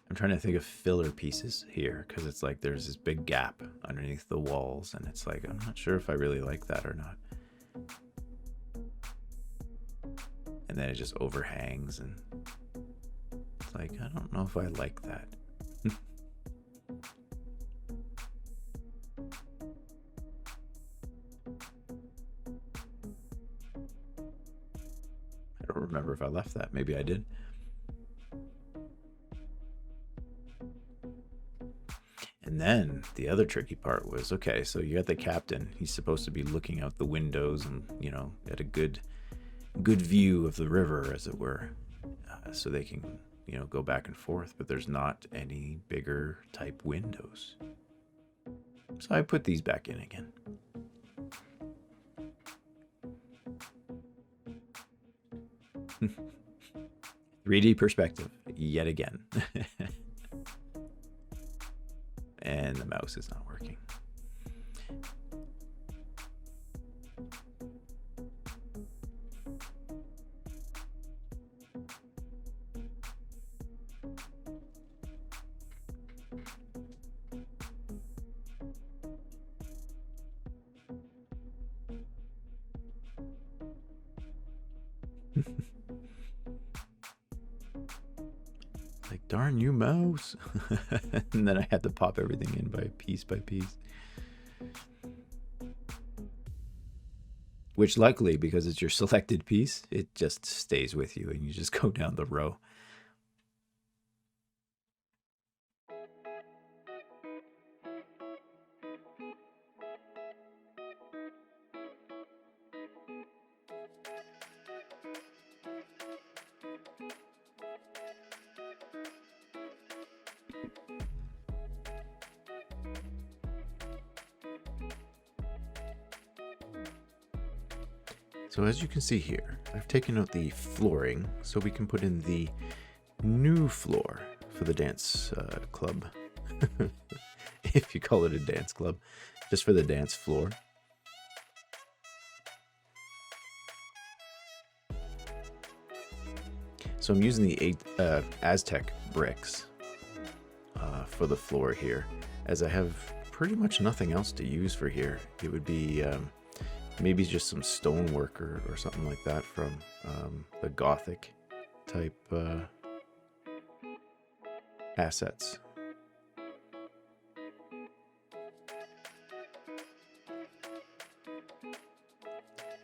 I'm trying to think of filler pieces here because it's like there's this big gap underneath the walls, and it's like I'm not sure if I really like that or not. And then it just overhangs, and it's like I don't know if I like that. I don't remember if I left that. Maybe I did. And then the other tricky part was, okay, so you got the captain. He's supposed to be looking out the windows and, you know, at a good view of the river, as it were, so they can, you know, go back and forth. But there's not any bigger type windows. So I put these back in again. "3D perspective, yet again." And the mouse is not working. Like, darn you, mouse. And then I had to pop everything in by piece by piece. which luckily, because it's your selected piece, it just stays with you and you just go down the row. So as you can see here, I've taken out the flooring so we can put in the new floor for the dance club. If you call it a dance club, just for the dance floor. So I'm using the Aztec bricks for the floor here, as I have pretty much nothing else to use for here. It would be maybe just some stonework or something like that from the Gothic type assets.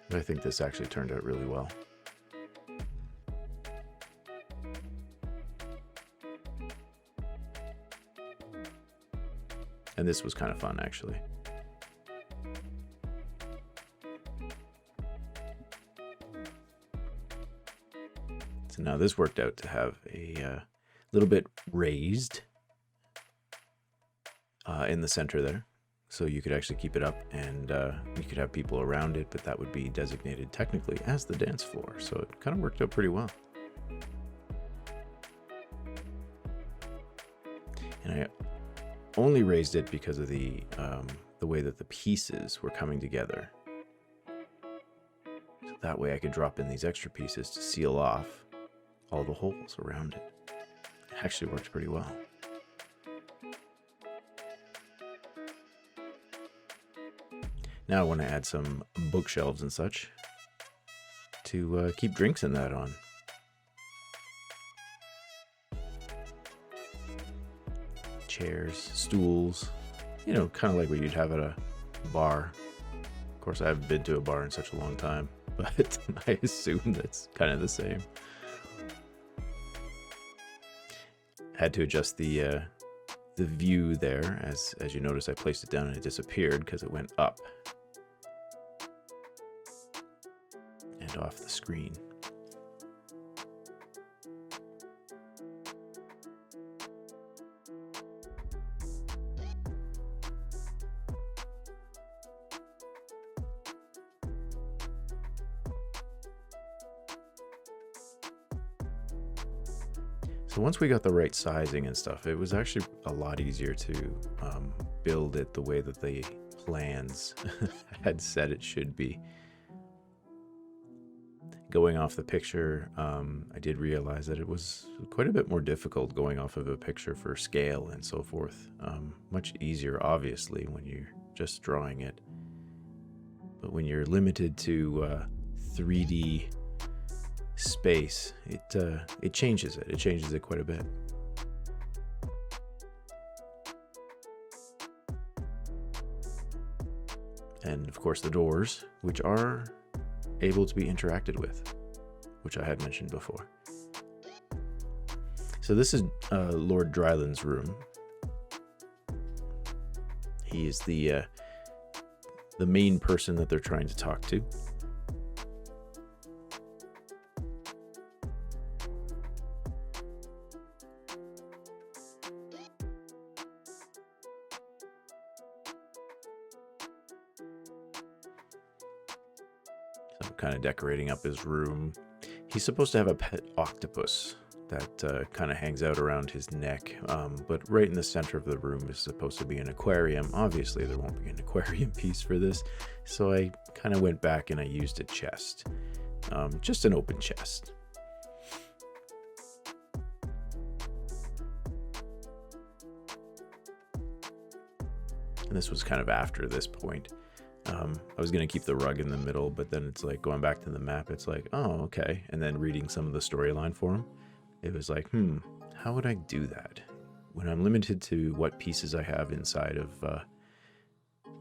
But I think this actually turned out really well. And this was kind of fun, actually. So now this worked out to have a little bit raised in the center there. So you could actually keep it up and you could have people around it, but that would be designated technically as the dance floor. So it kind of worked out pretty well. And I only raised it because of the way that the pieces were coming together. So that way I could drop in these extra pieces to seal off all the holes around it. It actually worked pretty well. Now I want to add some bookshelves and such to keep drinks in that on. Chairs, stools, you know, kind of like what you'd have at a bar. Of course, I haven't been to a bar in such a long time, but I assume that's kind of the same. Had to adjust the view there. As you notice, I placed it down and it disappeared because it went up and off the screen. So once we got the right sizing and stuff, it was actually a lot easier to build it the way that the plans had said it should be. Going off the picture, I did realize that it was quite a bit more difficult going off of a picture for scale and so forth. Much easier, obviously, when you're just drawing it. But when you're limited to 3D space, it changes it. It changes it quite a bit. And of course the doors, which are able to be interacted with, which I had mentioned before. So this is Lord Dryland's room. He is the main person that they're trying to talk to. Kind of decorating up his room. He's supposed to have a pet octopus that kind of hangs out around his neck, but right in the center of the room is supposed to be an aquarium. Obviously there won't be an aquarium piece for this, so I kind of went back and I used a chest, just an open chest. And this was kind of after this point. I was going to keep the rug in the middle, but then it's like going back to the map, it's like, oh, okay. And then reading some of the storyline for him, it was like, how would I do that? When I'm limited to what pieces I have inside of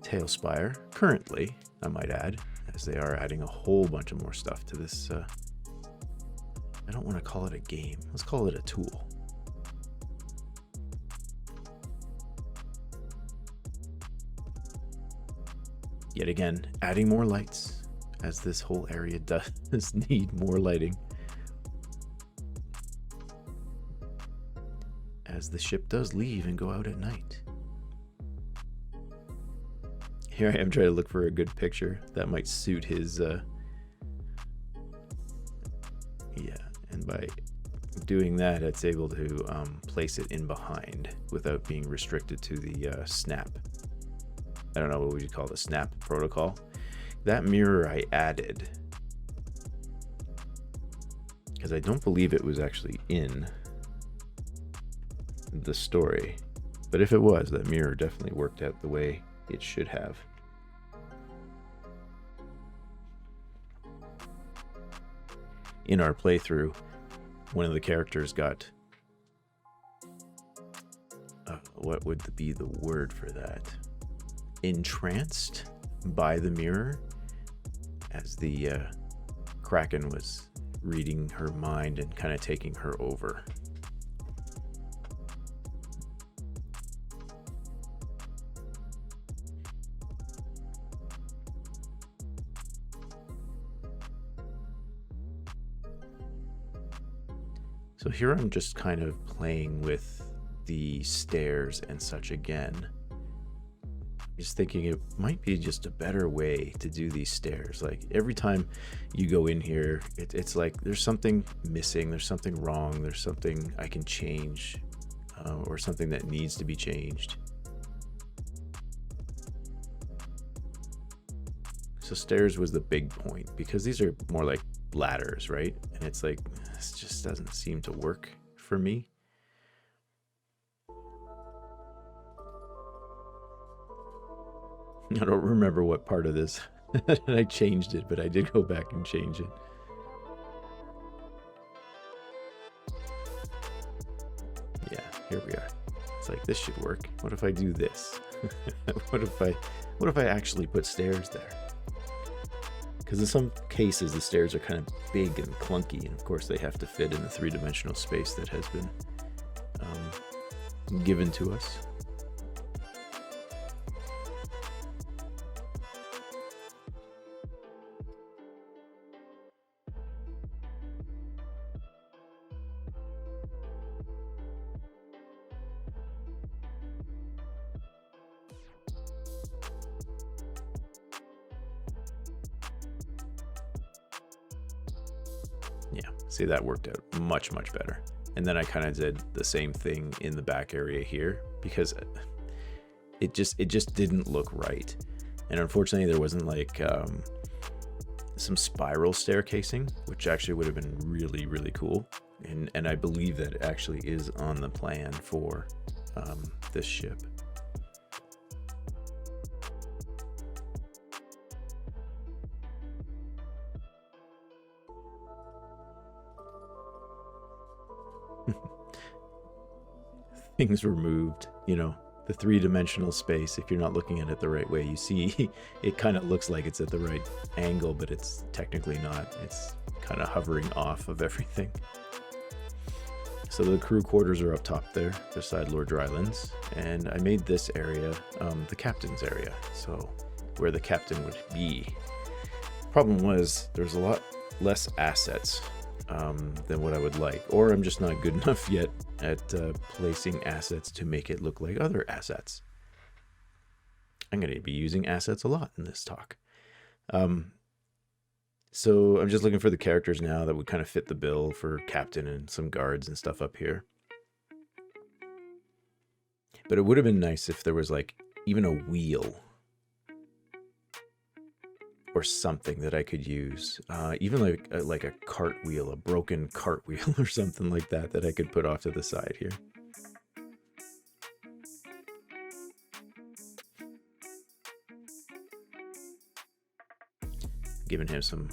Talespire, currently, I might add, as they are adding a whole bunch of more stuff to this. I don't want to call it a game. Let's call it a tool. Yet again, adding more lights, as this whole area does need more lighting. As the ship does leave and go out at night. Here I am trying to look for a good picture that might suit his, yeah, and by doing that, it's able to place it in behind without being restricted to the snap. I don't know, what would you call the snap protocol? That mirror I added, because I don't believe it was actually in the story, but if it was, that mirror definitely worked out the way it should have. In our playthrough, one of the characters got what would be the word for that? Entranced by the mirror, as the Kraken was reading her mind and kind of taking her over. So here I'm just kind of playing with the stairs and such again. Just thinking it might be just a better way to do these stairs. Like every time you go in here, it's like there's something missing, there's something wrong, there's something I can change, or something that needs to be changed. So stairs was the big point, because these are more like ladders, right? And it's like, this just doesn't seem to work for me. I don't remember what part of this I changed it, but I did go back and change it. Yeah, here we are. It's like, this should work. What if I do this? What if I actually put stairs there? Because in some cases the stairs are kind of big and clunky, and of course they have to fit in the three-dimensional space that has been given to us. Yeah, see, that worked out much better. And then I kind of did the same thing in the back area here, because it just didn't look right. And unfortunately there wasn't like some spiral staircasing, which actually would have been really cool. And I believe that it actually is on the plan for this ship. Things were moved, you know, the three-dimensional space. If you're not looking at it the right way, you see it kind of looks like it's at the right angle, but it's technically not. It's kind of hovering off of everything. So the crew quarters are up top there beside Lord Drylands, and I made this area the captain's area, so where the captain would be. Problem was, there's a lot less assets than what I would like, or I'm just not good enough yet at placing assets to make it look like other assets. I'm going to be using assets a lot in this talk. So I'm just looking for the characters now that would kind of fit the bill for captain and some guards and stuff up here. But it would have been nice if there was like even a wheel or something that I could use, even like a cartwheel, a broken cartwheel or something like that that I could put off to the side here. Giving him some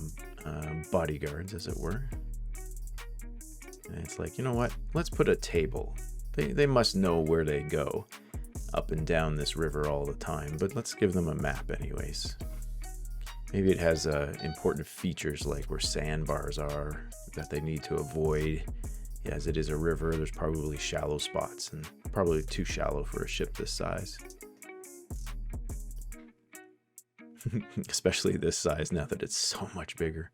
bodyguards, as it were. And it's like, you know what? Let's put a table. They must know where they go up and down this river all the time, but let's give them a map anyways. Maybe it has important features like where sandbars are that they need to avoid. Yeah, as it is a river, there's probably shallow spots, and probably too shallow for a ship this size. Especially this size now that it's so much bigger.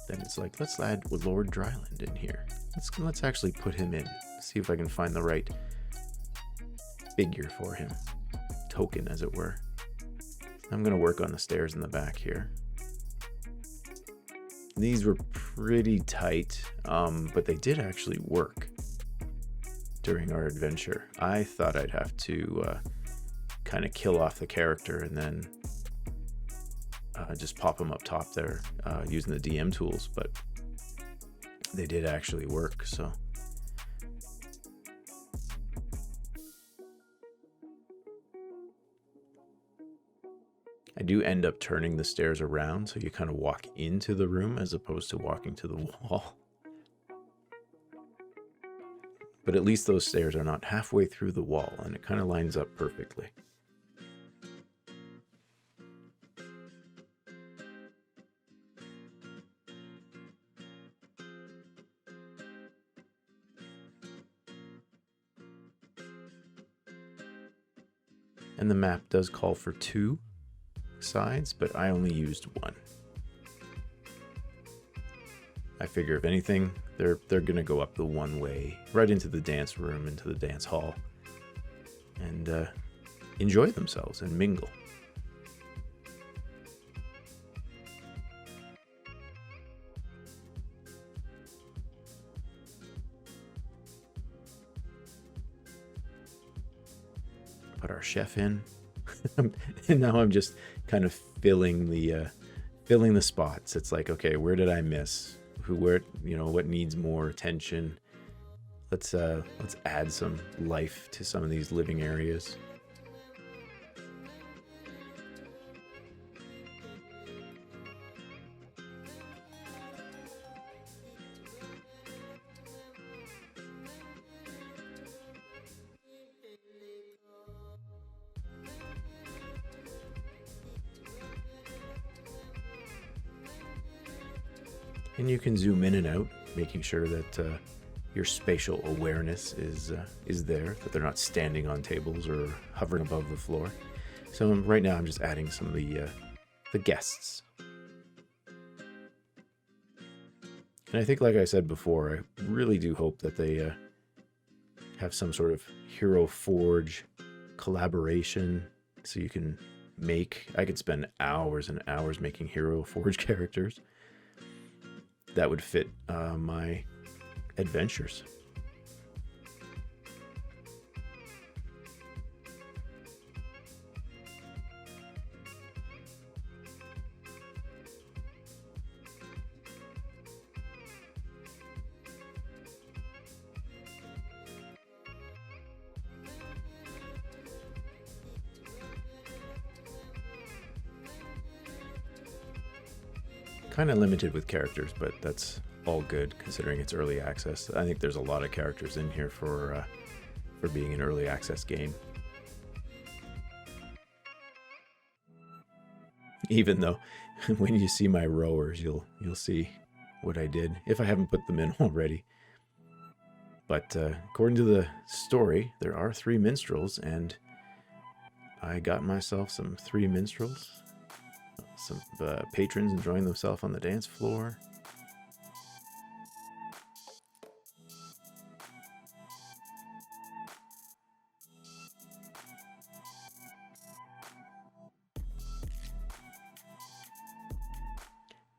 Then it's like, let's add Lord Dryland in here. Let's actually put him in. See if I can find the right figure for him. Token, as it were. I'm going to work on the stairs in the back here. These were pretty tight, but they did actually work during our adventure. I thought I'd have to kind of kill off the character and then just pop them up top there using the DM tools, but they did actually work. So I do end up turning the stairs around so you kind of walk into the room as opposed to walking to the wall. But at least those stairs are not halfway through the wall, and it kind of lines up perfectly. And the map does call for 2 sides, but I only used 1. I figure if anything, they're gonna go up the one way, right into the dance room, into the dance hall, and enjoy themselves and mingle. Put our chef in. And now I'm just kind of filling the spots. It's like, okay, where did I miss? Where, what needs more attention? Let's add some life to some of these living areas. And you can zoom in and out, making sure that your spatial awareness is there, that they're not standing on tables or hovering above the floor. So right now I'm just adding some of the guests. And I think, like I said before, I really do hope that they have some sort of Hero Forge collaboration, so you can I could spend hours and hours making Hero Forge characters that would fit my adventures. Kind of limited with characters, but that's all good considering it's early access. I think there's a lot of characters in here for being an early access game. Even though when you see my rowers, you'll see what I did if I haven't put them in already. But according to the story, there are 3 minstrels, and I got myself some 3 minstrels. Some patrons enjoying themselves on the dance floor.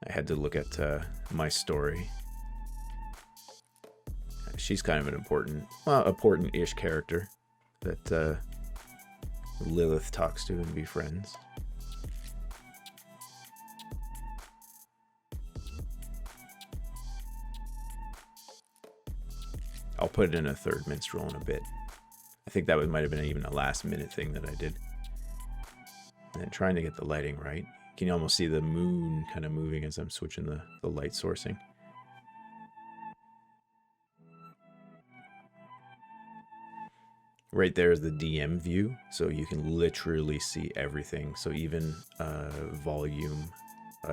I had to look at my story. She's kind of an important-ish character that Lilith talks to and befriends. I'll put in a third minstrel in a bit. I think that might have been even a last minute thing that I did. And then trying to get the lighting right. Can you almost see the moon kind of moving as I'm switching the light sourcing? Right there is the DM view, so you can literally see everything. So even volume,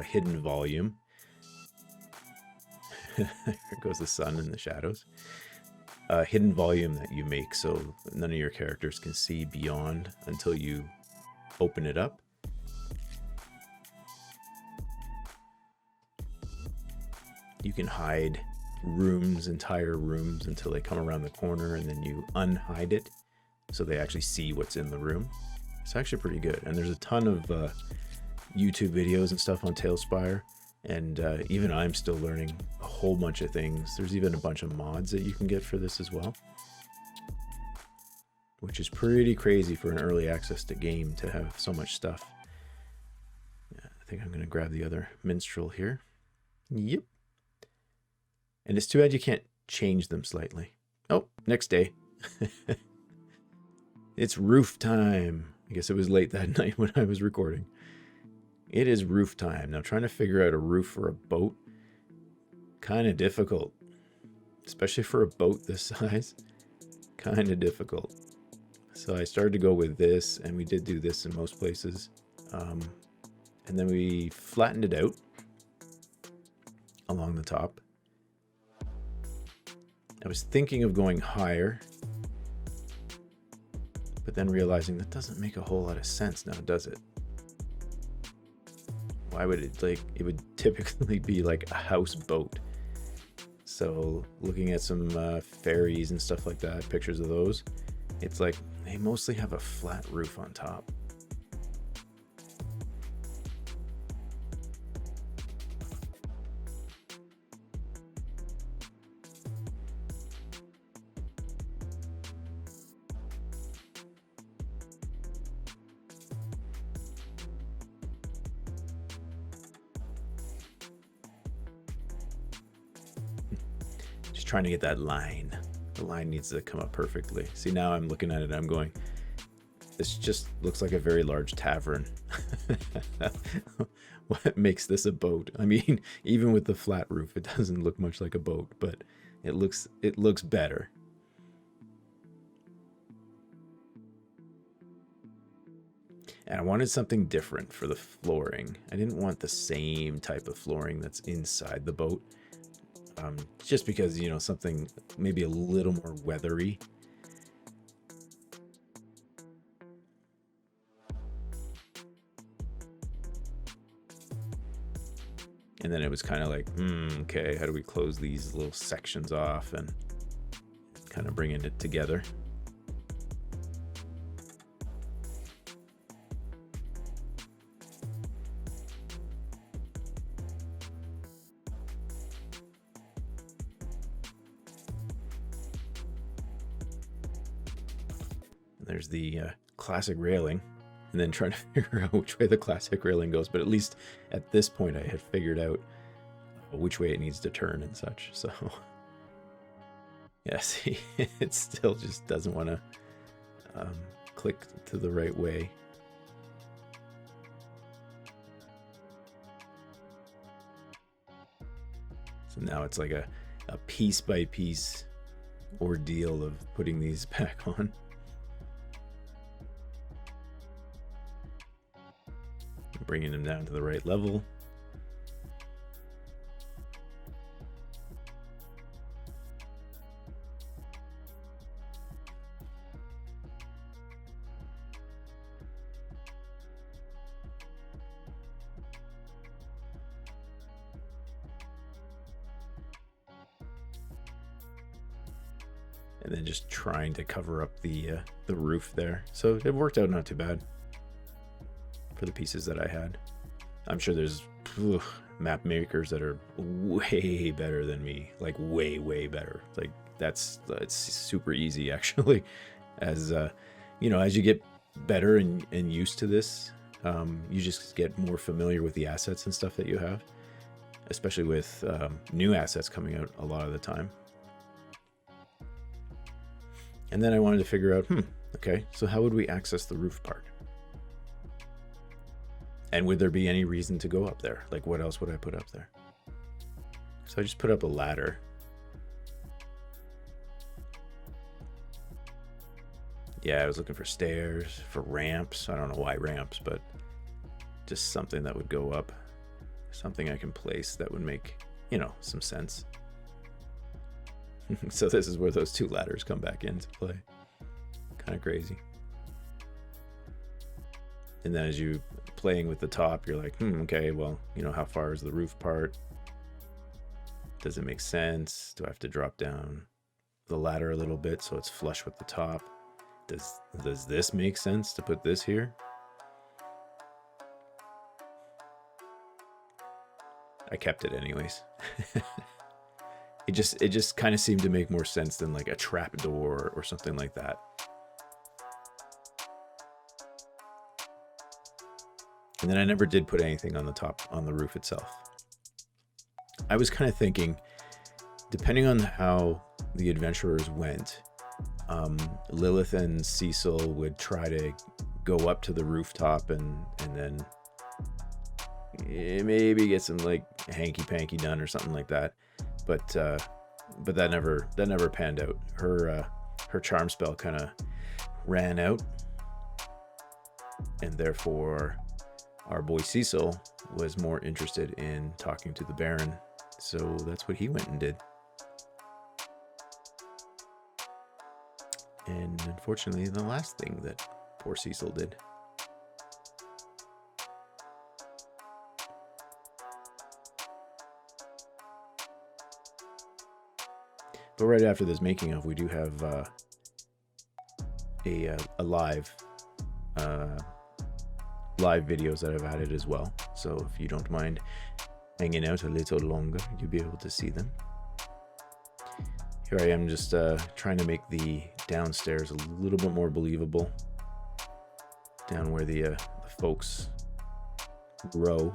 hidden volume. There goes the sun and the shadows. Hidden volume that you make so none of your characters can see beyond until you open it up. You can hide rooms, entire rooms, until they come around the corner, and then you unhide it so they actually see what's in the room. It's actually pretty good. And there's a ton of YouTube videos and stuff on Talespire, and even I'm still learning a whole bunch of things. There's even a bunch of mods that you can get for this as well, which is pretty crazy for an early access to game to have so much stuff. Yeah, I think I'm going to grab the other minstrel here. Yep. And it's too bad you can't change them slightly. Oh, next day. It's roof time. I guess it was late that night when I was recording. It is roof time. Now, trying to figure out a roof for a boat, kind of difficult. Especially for a boat this size. Kind of difficult. So I started to go with this, and we did do this in most places. And then we flattened it out along the top. I was thinking of going higher, but then realizing that doesn't make a whole lot of sense now, does it? Why would it, like, it would typically be like a houseboat. So looking at some ferries and stuff like that, pictures of those, it's like they mostly have a flat roof on top. Trying to get that line. The line needs to come up perfectly. See, now I'm looking at it, I'm going, this just looks like a very large tavern. What makes this a boat? I mean, even with the flat roof, it doesn't look much like a boat, but it looks better. And I wanted something different for the flooring. I didn't want the same type of flooring that's inside the boat. Just because, you know, something maybe a little more weathery. And then it was kind of like, okay, how do we close these little sections off and kind of bringing it together? There's the classic railing, and then trying to figure out which way the classic railing goes. But at least at this point, I had figured out which way it needs to turn and such. So, yeah, see, it still just doesn't want to click to the right way. So now it's like a piece by piece ordeal of putting these back on. Bringing them down to the right level. And then just trying to cover up the roof there. So it worked out not too bad for the pieces that I had. I'm sure there's map makers that are way better than me, like way better. Like it's super easy actually. As you know, as you get better and used to this, you just get more familiar with the assets and stuff that you have, especially with new assets coming out a lot of the time. And then I wanted to figure out, okay, so how would we access the roof part? And would there be any reason to go up there? Like, what else would I put up there? So I just put up a ladder. Yeah, I was looking for stairs, for ramps. I don't know why ramps, but just something that would go up. Something I can place that would make, some sense. So this is where those two ladders come back into play. Kind of crazy. And then as you playing with the top, you're like, okay, well, how far is the roof part? Does it make sense? Do I have to drop down the ladder a little bit so it's flush with the top? Does this make sense to put this here? I kept it anyways. It just kind of seemed to make more sense than like a trap door or something like that. And then I never did put anything on the top, on the roof itself. I was kind of thinking, depending on how the adventurers went, Lilith and Cecil would try to go up to the rooftop and then maybe get some like hanky-panky done or something like that. But that never panned out. Her charm spell kind of ran out, and therefore our boy Cecil was more interested in talking to the Baron. So that's what he went and did. And unfortunately, the last thing that poor Cecil did. But right after this making of, we do have a live videos that I've added as well. So if you don't mind hanging out a little longer, you'll be able to see them. Here I am just trying to make the downstairs a little bit more believable. Down where the folks row.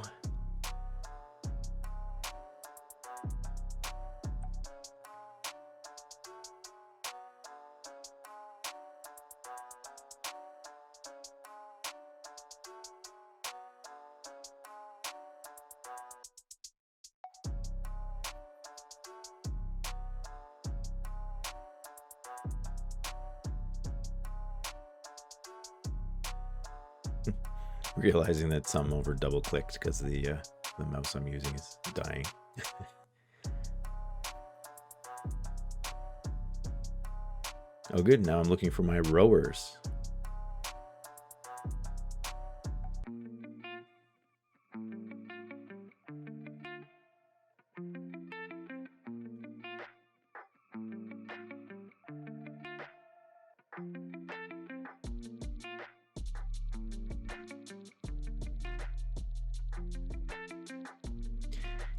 Realizing that some over double clicked because the mouse I'm using is dying. Oh good, now I'm looking for my rowers.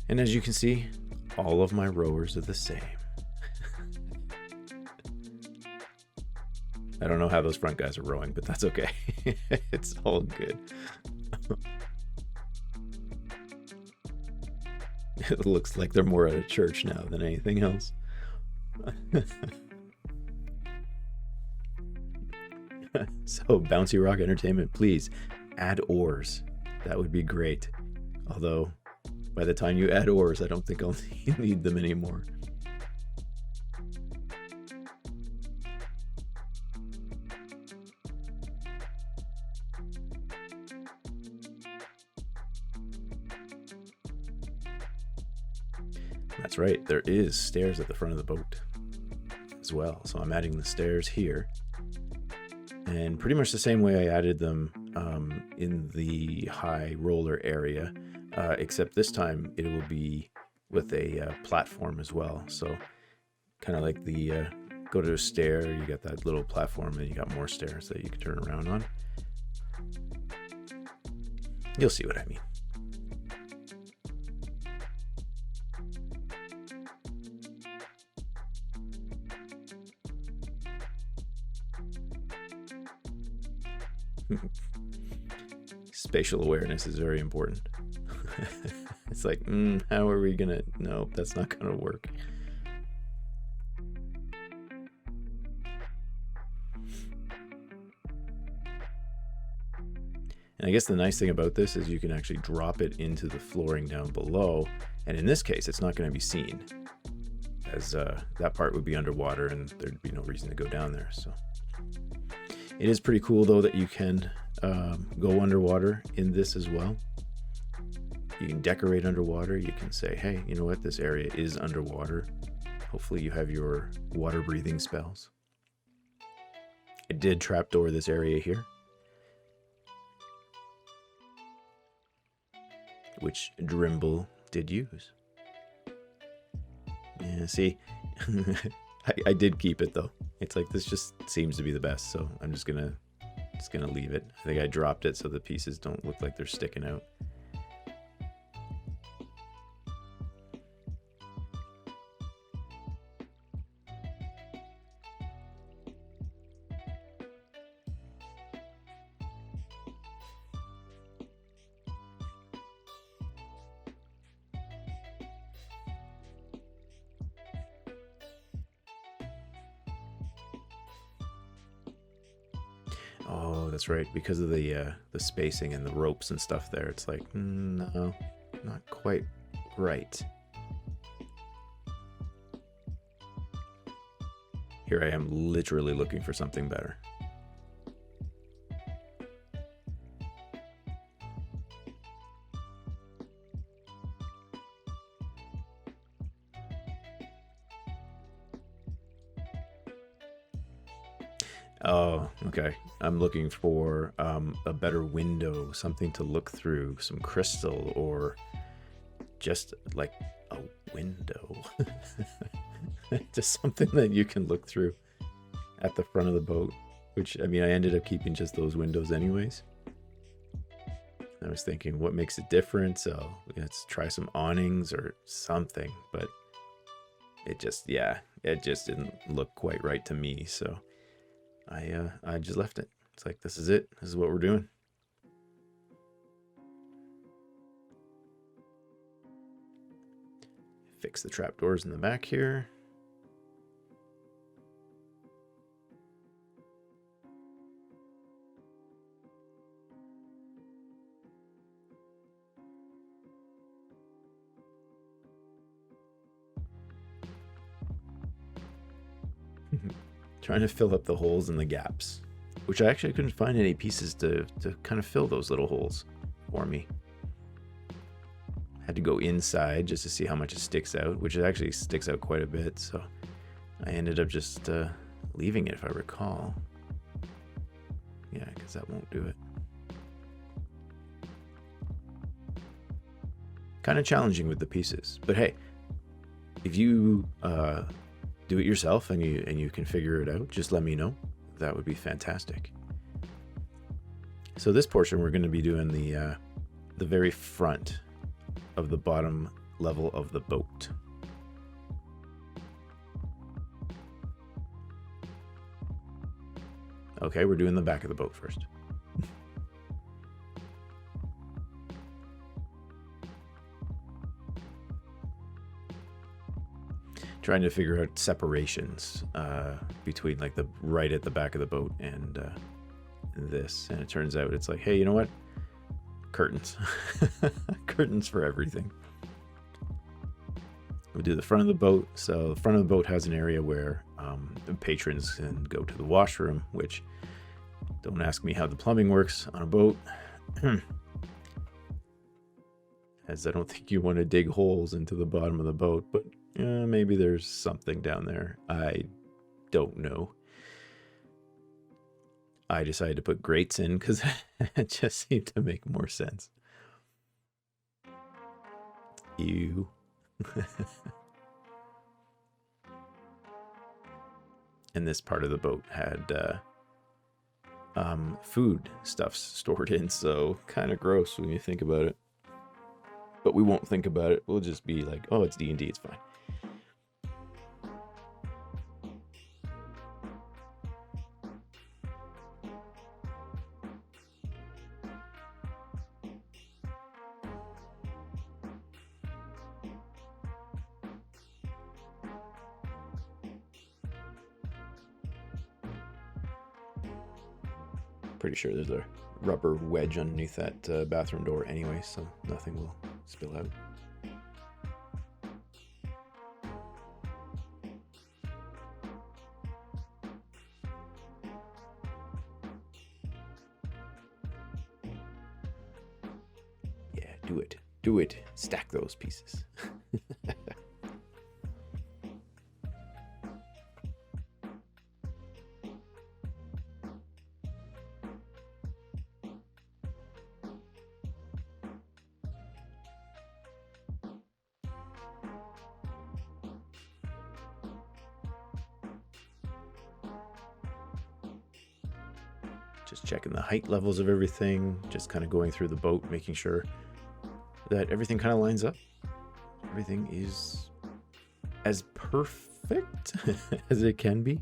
And as you can see, all of my rowers are the same. I don't know how those front guys are rowing, but that's okay. It's all good. It looks like they're more at a church now than anything else. So, Bouncy Rock Entertainment, please add oars. That would be great. Although, by the time you add oars, I don't think I'll need them anymore. That's right, there is stairs at the front of the boat as well. So I'm adding the stairs here. And pretty much the same way I added them in the high roller area. Except this time it will be with a platform as well. So kind of like the go to a stair, you got that little platform and you got more stairs that you can turn around on. You'll see what I mean. Spatial awareness is very important. It's like, how are we gonna? Nope, that's not gonna work. And I guess the nice thing about this is you can actually drop it into the flooring down below. And in this case, it's not going to be seen, as that part would be underwater and there'd be no reason to go down there. So it is pretty cool, though, that you can go underwater in this as well. You can decorate underwater. You can say, hey, you know what? This area is underwater. Hopefully you have your water breathing spells. I did trapdoor this area here, which Drimble did use. Yeah, see, I did keep it though. It's like, this just seems to be the best, so I'm just gonna leave it. I think I dropped it so the pieces don't look like they're sticking out. Oh, that's right. Because of the spacing and the ropes and stuff there, it's like, no, not quite right. Here I am literally looking for something better. Oh, okay. I'm looking for a better window, something to look through, some crystal, or just like a window. Just something that you can look through at the front of the boat, which, I mean, I ended up keeping just those windows anyways. I was thinking, what makes it different? So let's try some awnings or something, but it just didn't look quite right to me. So I just left it. It's like, this is it. This is what we're doing. Fix the trapdoors in the back here. Trying to fill up the holes and the gaps, which I actually couldn't find any pieces to kind of fill those little holes for me. Had to go inside just to see how much it sticks out, which it actually sticks out quite a bit. So I ended up just leaving it, if I recall. Yeah, because that won't do it. Kind of challenging with the pieces, but hey, if you do it yourself and you can figure it out, just let me know. That would be fantastic. So this portion, we're going to be doing the very front of the bottom level of the boat. Okay, we're doing the back of the boat first. Trying to figure out separations between like the right at the back of the boat and this, and it turns out it's like, hey, you know what? Curtains. Curtains for everything. We'll do the front of the boat. So the front of the boat has an area where the patrons can go to the washroom, which, don't ask me how the plumbing works on a boat. As I don't think you want to dig holes into the bottom of the boat, but maybe there's something down there. I don't know. I decided to put grates in because it just seemed to make more sense. Ew. And this part of the boat had food stuff stored in, so kind of gross when you think about it. But we won't think about it. We'll just be like, oh, it's D&D, it's fine. Pretty sure there's a rubber wedge underneath that bathroom door anyway, so nothing will spill out. Yeah, do it. Do it. Stack those pieces. Just checking the height levels of everything, just kind of going through the boat, making sure that everything kind of lines up. Everything is as perfect as it can be.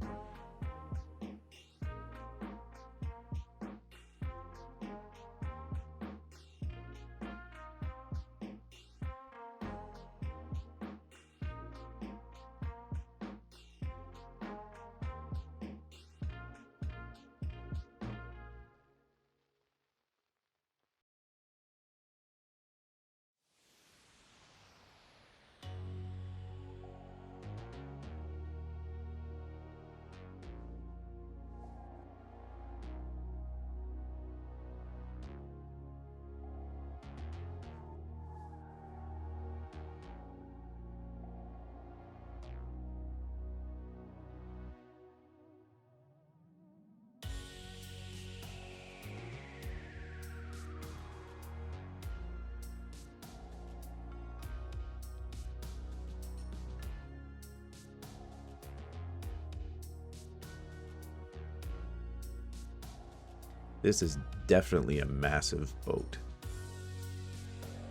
This is definitely a massive boat.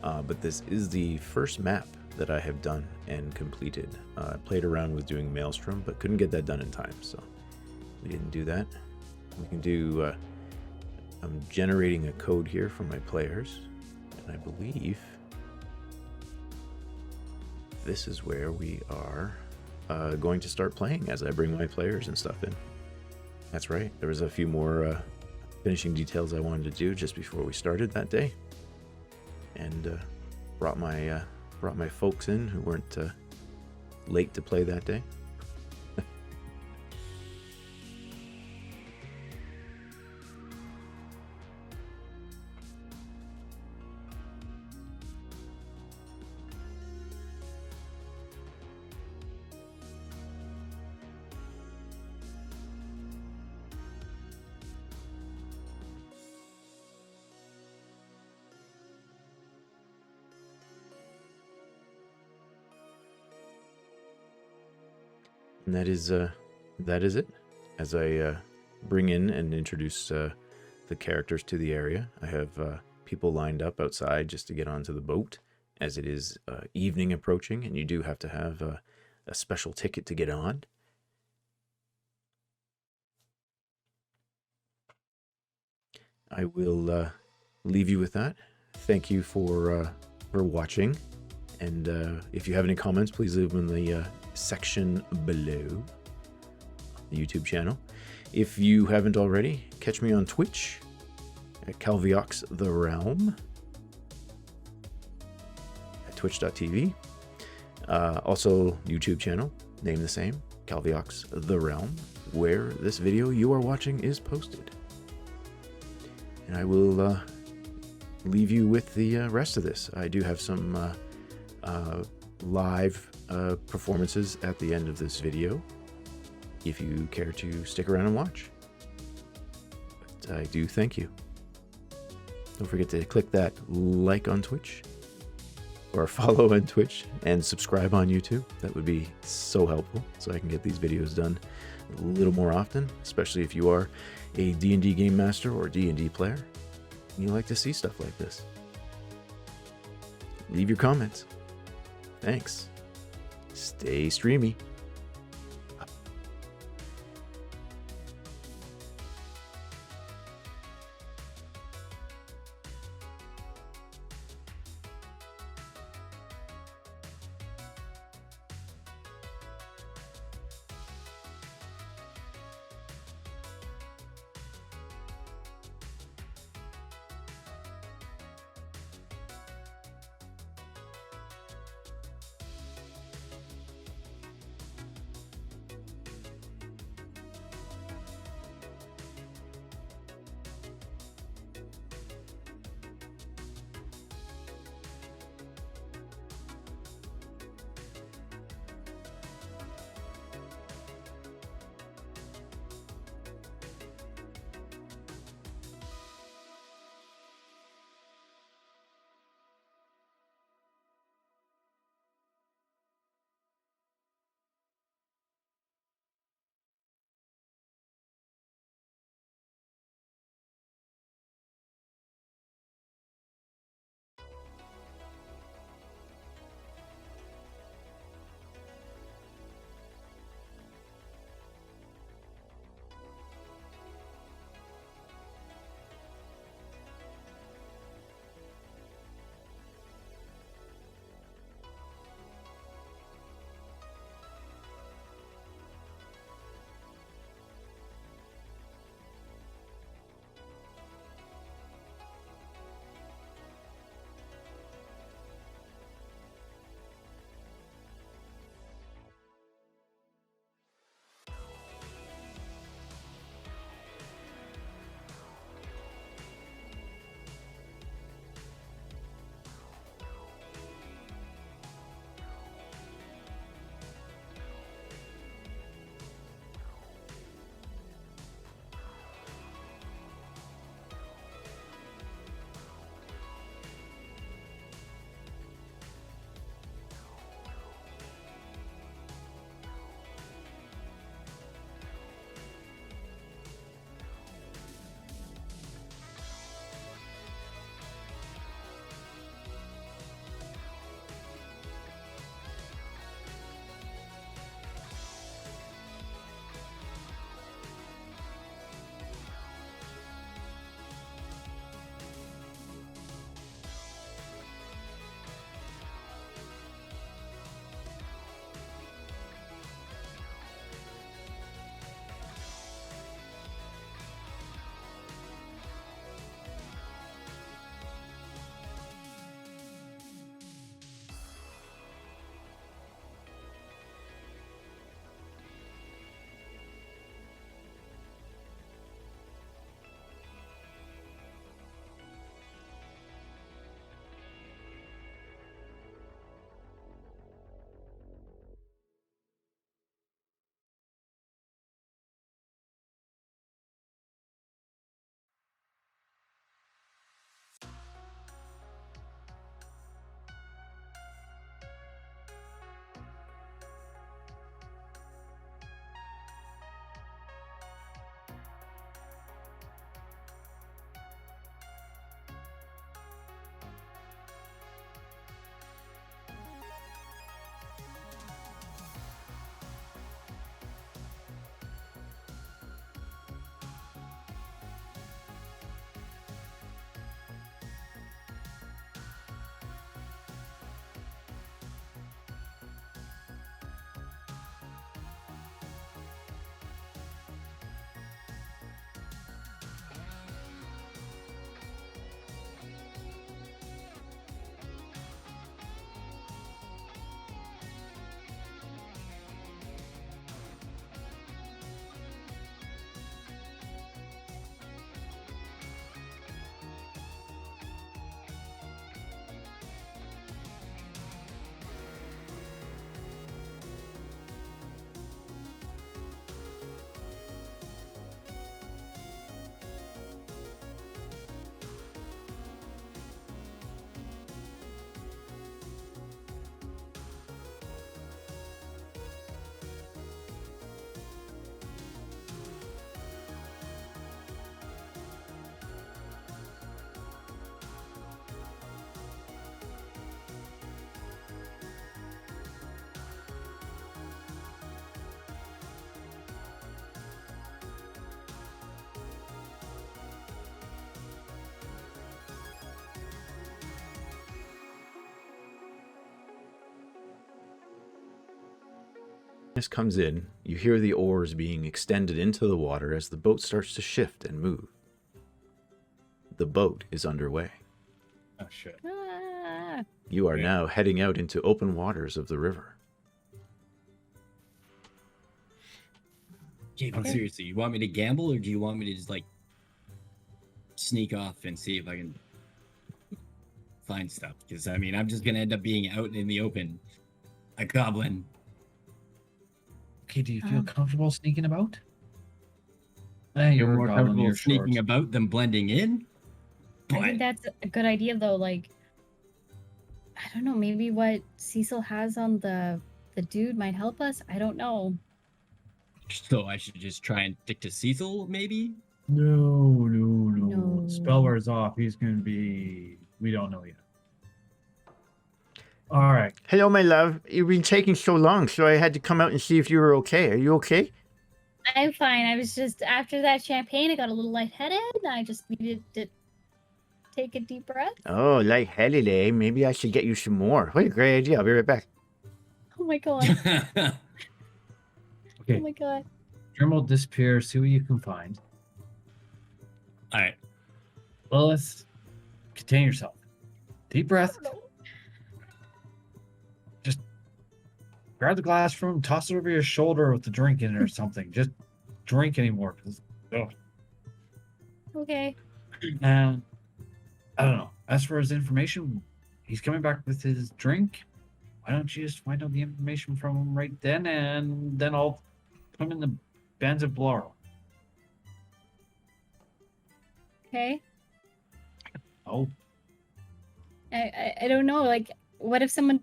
But this is the first map that I have done and completed. I played around with doing Maelstrom, but couldn't get that done in time, so we didn't do that. We can do... I'm generating a code here for my players, and I believe this is where we are going to start playing as I bring my players and stuff in. That's right, there was a few more finishing details I wanted to do just before we started that day, and brought my folks in who weren't late to play that day. And that is it. As I bring in and introduce the characters to the area, I have people lined up outside just to get onto the boat, as it is evening approaching, and you do have to have a special ticket to get on. I will leave you with that. Thank you for watching, and if you have any comments, please leave them in the section below the YouTube channel. If you haven't already, catch me on Twitch at Calviox the Realm at twitch.tv. Also YouTube channel, name the same, Calviox the Realm, where this video you are watching is posted. And I will leave you with the rest of this. I do have some live performances at the end of this video, if you care to stick around and watch. But I do thank you. Don't forget to click that like on Twitch, or follow on Twitch, and subscribe on YouTube. That would be so helpful, so I can get these videos done a little more often, especially if you are a D&D game master or D&D player and you like to see stuff like this. Leave your comments. Thanks. Stay streamy. This comes in. You hear the oars being extended into the water as the boat starts to shift and move. The boat is underway. Oh, shit. You are now heading out into open waters of the river. Jake, seriously, you want me to gamble, or do you want me to just, like, sneak off and see if I can find stuff? Because, I mean, I'm just going to end up being out in the open. A goblin. Okay, do you feel comfortable sneaking about? You're more comfortable sneaking about than blending in? I think that's a good idea, though. Like, I don't know, maybe what Cecil has on the dude might help us. I don't know. So I should just try and stick to Cecil, maybe? No. No. Spellware's off. He's going to be... We don't know yet. All right. Hello, my love. You've been taking so long, so I had to come out and see if you were okay. Are you okay? I'm fine. I was just, after that champagne, I got a little lightheaded. I just needed to take a deep breath. Oh, lightheaded, eh? Maybe I should get you some more. What a great idea. I'll be right back. Oh my god. Okay. Oh my god. Thermal disappear. See what you can find. All right. Lilith, contain yourself. Deep breath. Just grab the glass from him, toss it over your shoulder with the drink in it or something. Just drink anymore. Okay. And I don't know. As for his information, he's coming back with his drink. Why don't you just find out the information from him right then, and then I'll put him in the bands of Bloro. Okay. Oh, I don't know. Like, what if someone...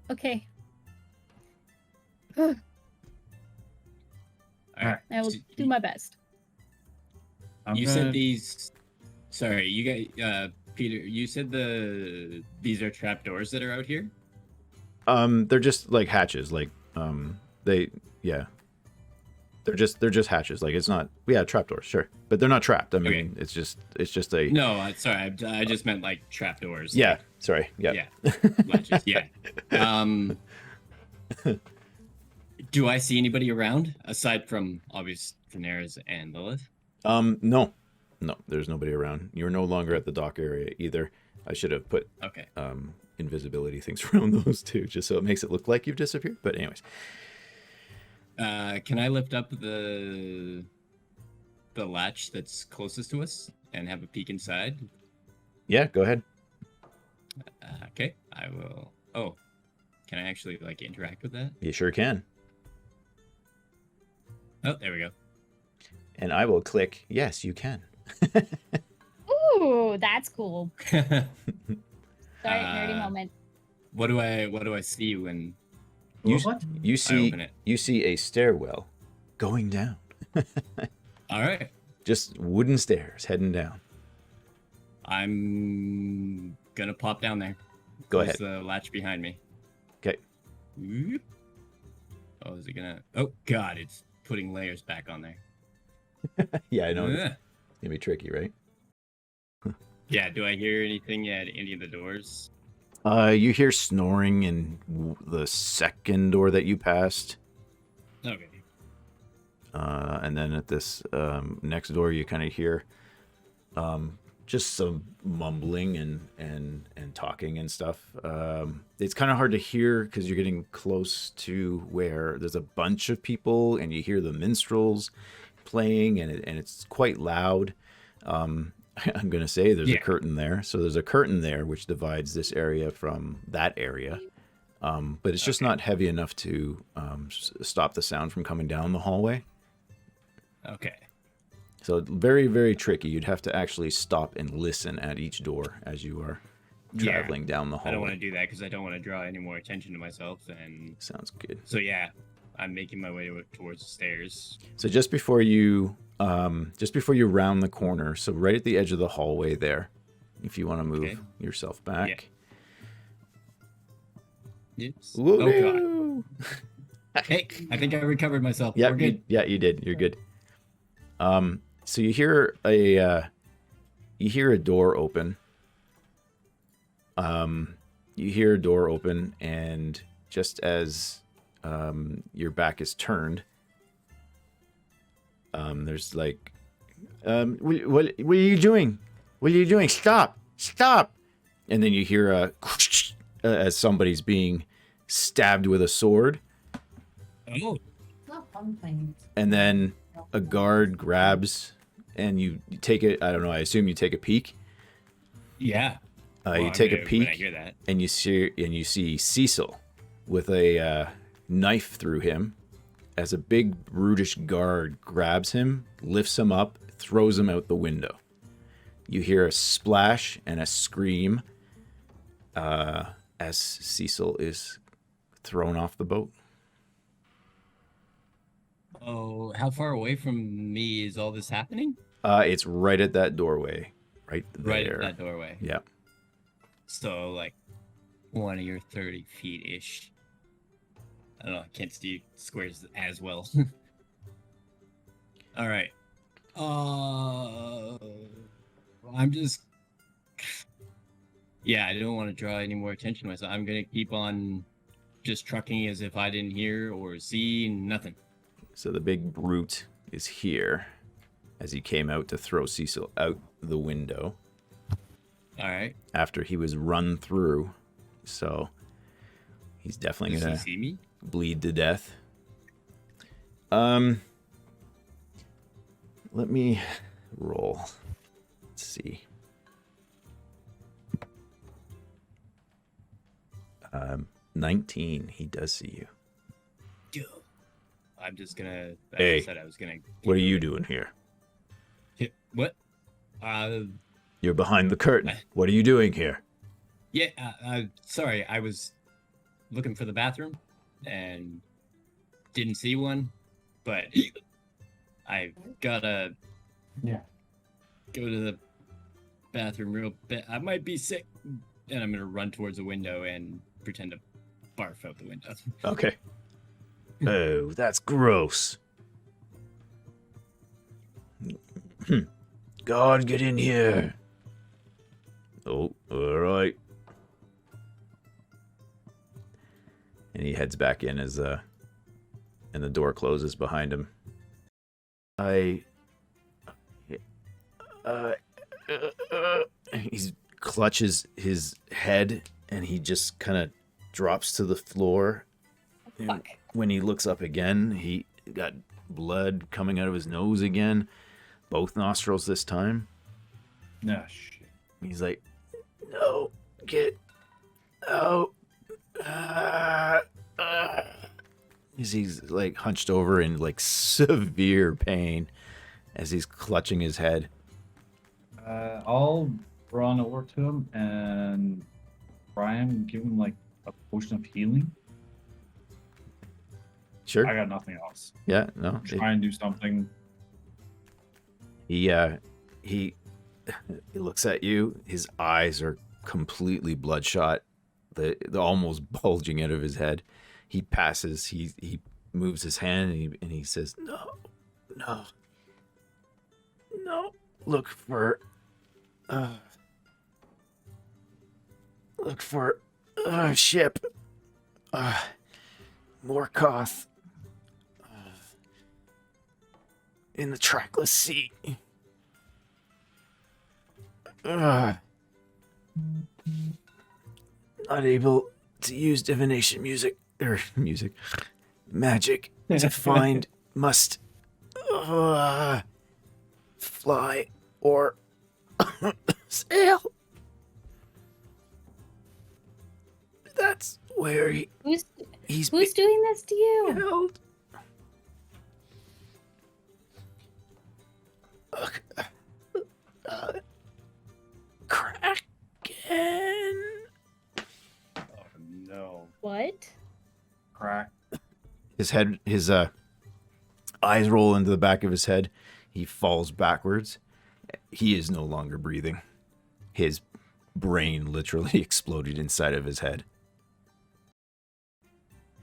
Okay. All right. I will do my best. You said these... Sorry, you guys... Peter, you said these are trapdoors that are out here? They're just like hatches. Like, they're just hatches. Like, it's not, trapdoors, sure, but they're not trapped. I mean, it's just a. No, sorry, I just meant like trapdoors. Yeah, like, sorry. Yeah. Yeah. Ledges, yeah. Do I see anybody around aside from obvious Daenerys and Lilith? No, there's nobody around. You're no longer at the dock area either. I should have put invisibility things around those two, just so it makes it look like you've disappeared. But anyways, can I lift up the latch that's closest to us and have a peek inside? Yeah, go ahead. Okay, I will. Oh, can I actually like interact with that? You sure can. Oh, there we go. And I will click. Yes, you can. Ooh, that's cool. Sorry, nerdy moment. What do I see when You I open it? You see a stairwell going down. All right. Just wooden stairs heading down. I'm gonna pop down there. Go Close ahead. the latch behind me. Okay. Oh, is it gonna? Oh God, it's putting layers back on there. Yeah, I know. It's Ugh. gonna be tricky, right? Yeah. Do I hear anything at any of the doors? You hear snoring in the second door that you passed. Okay. And then at this next door, you kind of hear just some mumbling and talking and stuff. It's kind of hard to hear because you're getting close to where there's a bunch of people, and you hear the minstrels playing, and it's quite loud. I'm going to say there's a curtain there. So there's a curtain there which divides this area from that area. But it's just not heavy enough to stop the sound from coming down the hallway. Okay. So very, very tricky. You'd have to actually stop and listen at each door as you are traveling down the hallway. I don't want to do that because I don't want to draw any more attention to myself. And Sounds good. so yeah, I'm making my way towards the stairs. So just before you round the corner, so right at the edge of the hallway there, if you want to move yourself back. Yeah. Yes. Woo! Oh God. Hey, I think I recovered myself. Yeah, We're good. you did. You're good. So you hear a door open. You hear a door open, and just as your back is turned. There's like, what are you doing? What are you doing? Stop! Stop! And then you hear as somebody's being stabbed with a sword. Oh. Not fun things. And then a guard grabs, and you take it. I don't know. I assume you take a peek. Yeah. You take a peek, when I hear that. and you see Cecil with a knife through him, as a big brutish guard grabs him, lifts him up, throws him out the window. You hear a splash and a scream as Cecil is thrown off the boat. Oh, how far away from me is all this happening? It's right at that doorway, right there. Right at that doorway. Yeah. So like 20 or 30 feet ish. I don't know. I can't see squares as well. All right. I'm just. Yeah, I don't want to draw any more attention to myself. I'm gonna keep on just trucking as if I didn't hear or see nothing. So the big brute is here as he came out to throw Cecil out the window. All right. After he was run through. So he's definitely Does going he to see me? bleed to death. Let me roll. Let's see. 19. He does see you. I'm just gonna. As Hey, I said, I was gonna. What are you doing here? What? You're behind the curtain. What are you doing here? Yeah. Sorry, I was looking for the bathroom and didn't see one, but I gotta. Yeah. Go to the bathroom real bit. I might be sick, and I'm gonna run towards the window and pretend to barf out the window. Okay. Oh, that's gross. God, get in here. Oh, all right. And he heads back in as and the door closes behind him. He clutches his head and he just kind of drops to the floor. Fuck. When he looks up again, he got blood coming out of his nose again, both nostrils this time. No shit. He's like, "No, get out!" He's like hunched over in like severe pain as he's clutching his head. I'll run over to him and try and give him like a potion of healing. Sure. I got nothing else. Yeah. No. Try and do something. He looks at you. His eyes are completely bloodshot. The almost bulging out of his head. He passes. He moves his hand and he says, "No. Look for ship. Morkoth. In the trackless sea. Not able to use divination magic to find, must fly or sail. That's where he's Who's doing this to you? held. Kraken. Oh no. What? Crack. His eyes roll into the back of his head. He falls backwards. He is no longer breathing. His brain literally exploded inside of his head.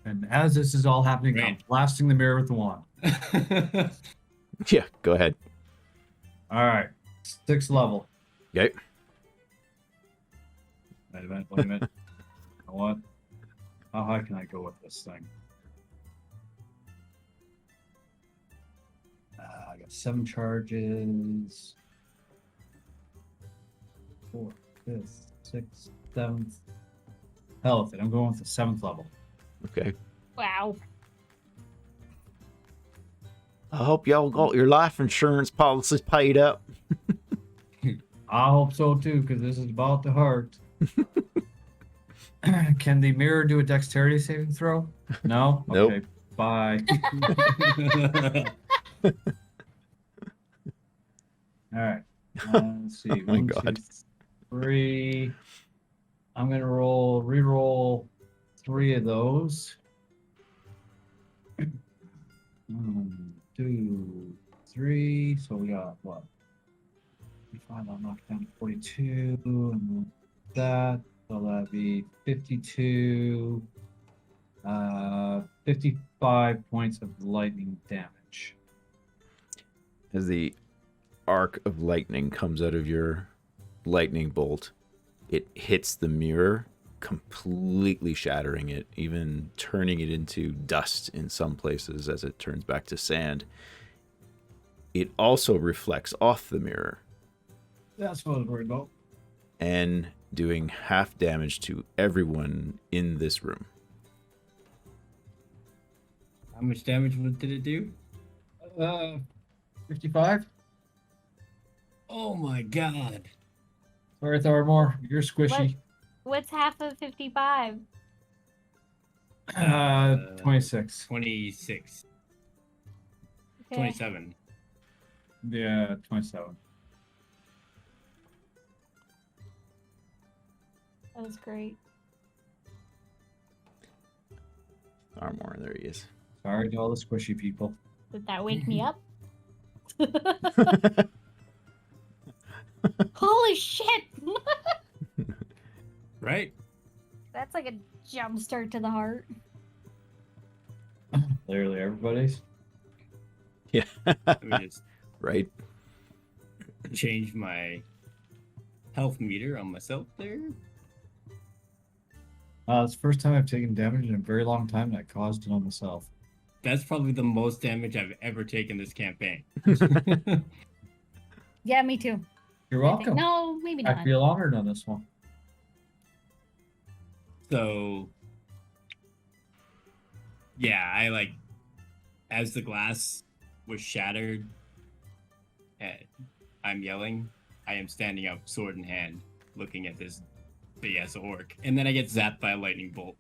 And as this is all happening, I'm Right. blasting the mirror with the wand. Yeah, go ahead. All right. 6th level. Okay. Wait a minute. You know what? How high can I go with this thing? I got 7 charges. 4th, 5th, 6th, 7th. Hell with it. I'm going with the 7th level. Okay. Wow. I hope y'all got your life insurance policies paid up. I hope so too, because this is about to hurt. Can the mirror do a dexterity saving throw? No? Nope. Okay. Bye. All right. Let's see. Oh my 1, 2, God. 3. I'm gonna re-roll 3 of those. 1, 2, 3. So we got what? 55. I'll knock it down to 42, and then that. So that'd be 52. 55 points of lightning damage. As the arc of lightning comes out of your lightning bolt, it hits the mirror, completely shattering it, even turning it into dust in some places as it turns back to sand. It also reflects off the mirror That's what I was worried about. and doing half damage to everyone in this room. How much damage did it do? 55. Oh my god. Sorry, Thormore. You're squishy. What's half of 55? 26. 26. Okay. 27. Yeah, 27. That was great. Armor, there he is. Sorry to all the squishy people. Did that wake me up? Holy shit! Right? That's like a jump start to the heart. Literally everybody's. Yeah. Let me just Right? change my health meter on myself there. It's the first time I've taken damage in a very long time, and I caused it on myself. That's probably the most damage I've ever taken this campaign. Yeah, me too. You're I think- welcome. No, maybe not. I feel honored on this one. So, yeah, I like, as the glass was shattered, I'm yelling. I am standing up, sword in hand, looking at this big ass orc, and then I get zapped by a lightning bolt.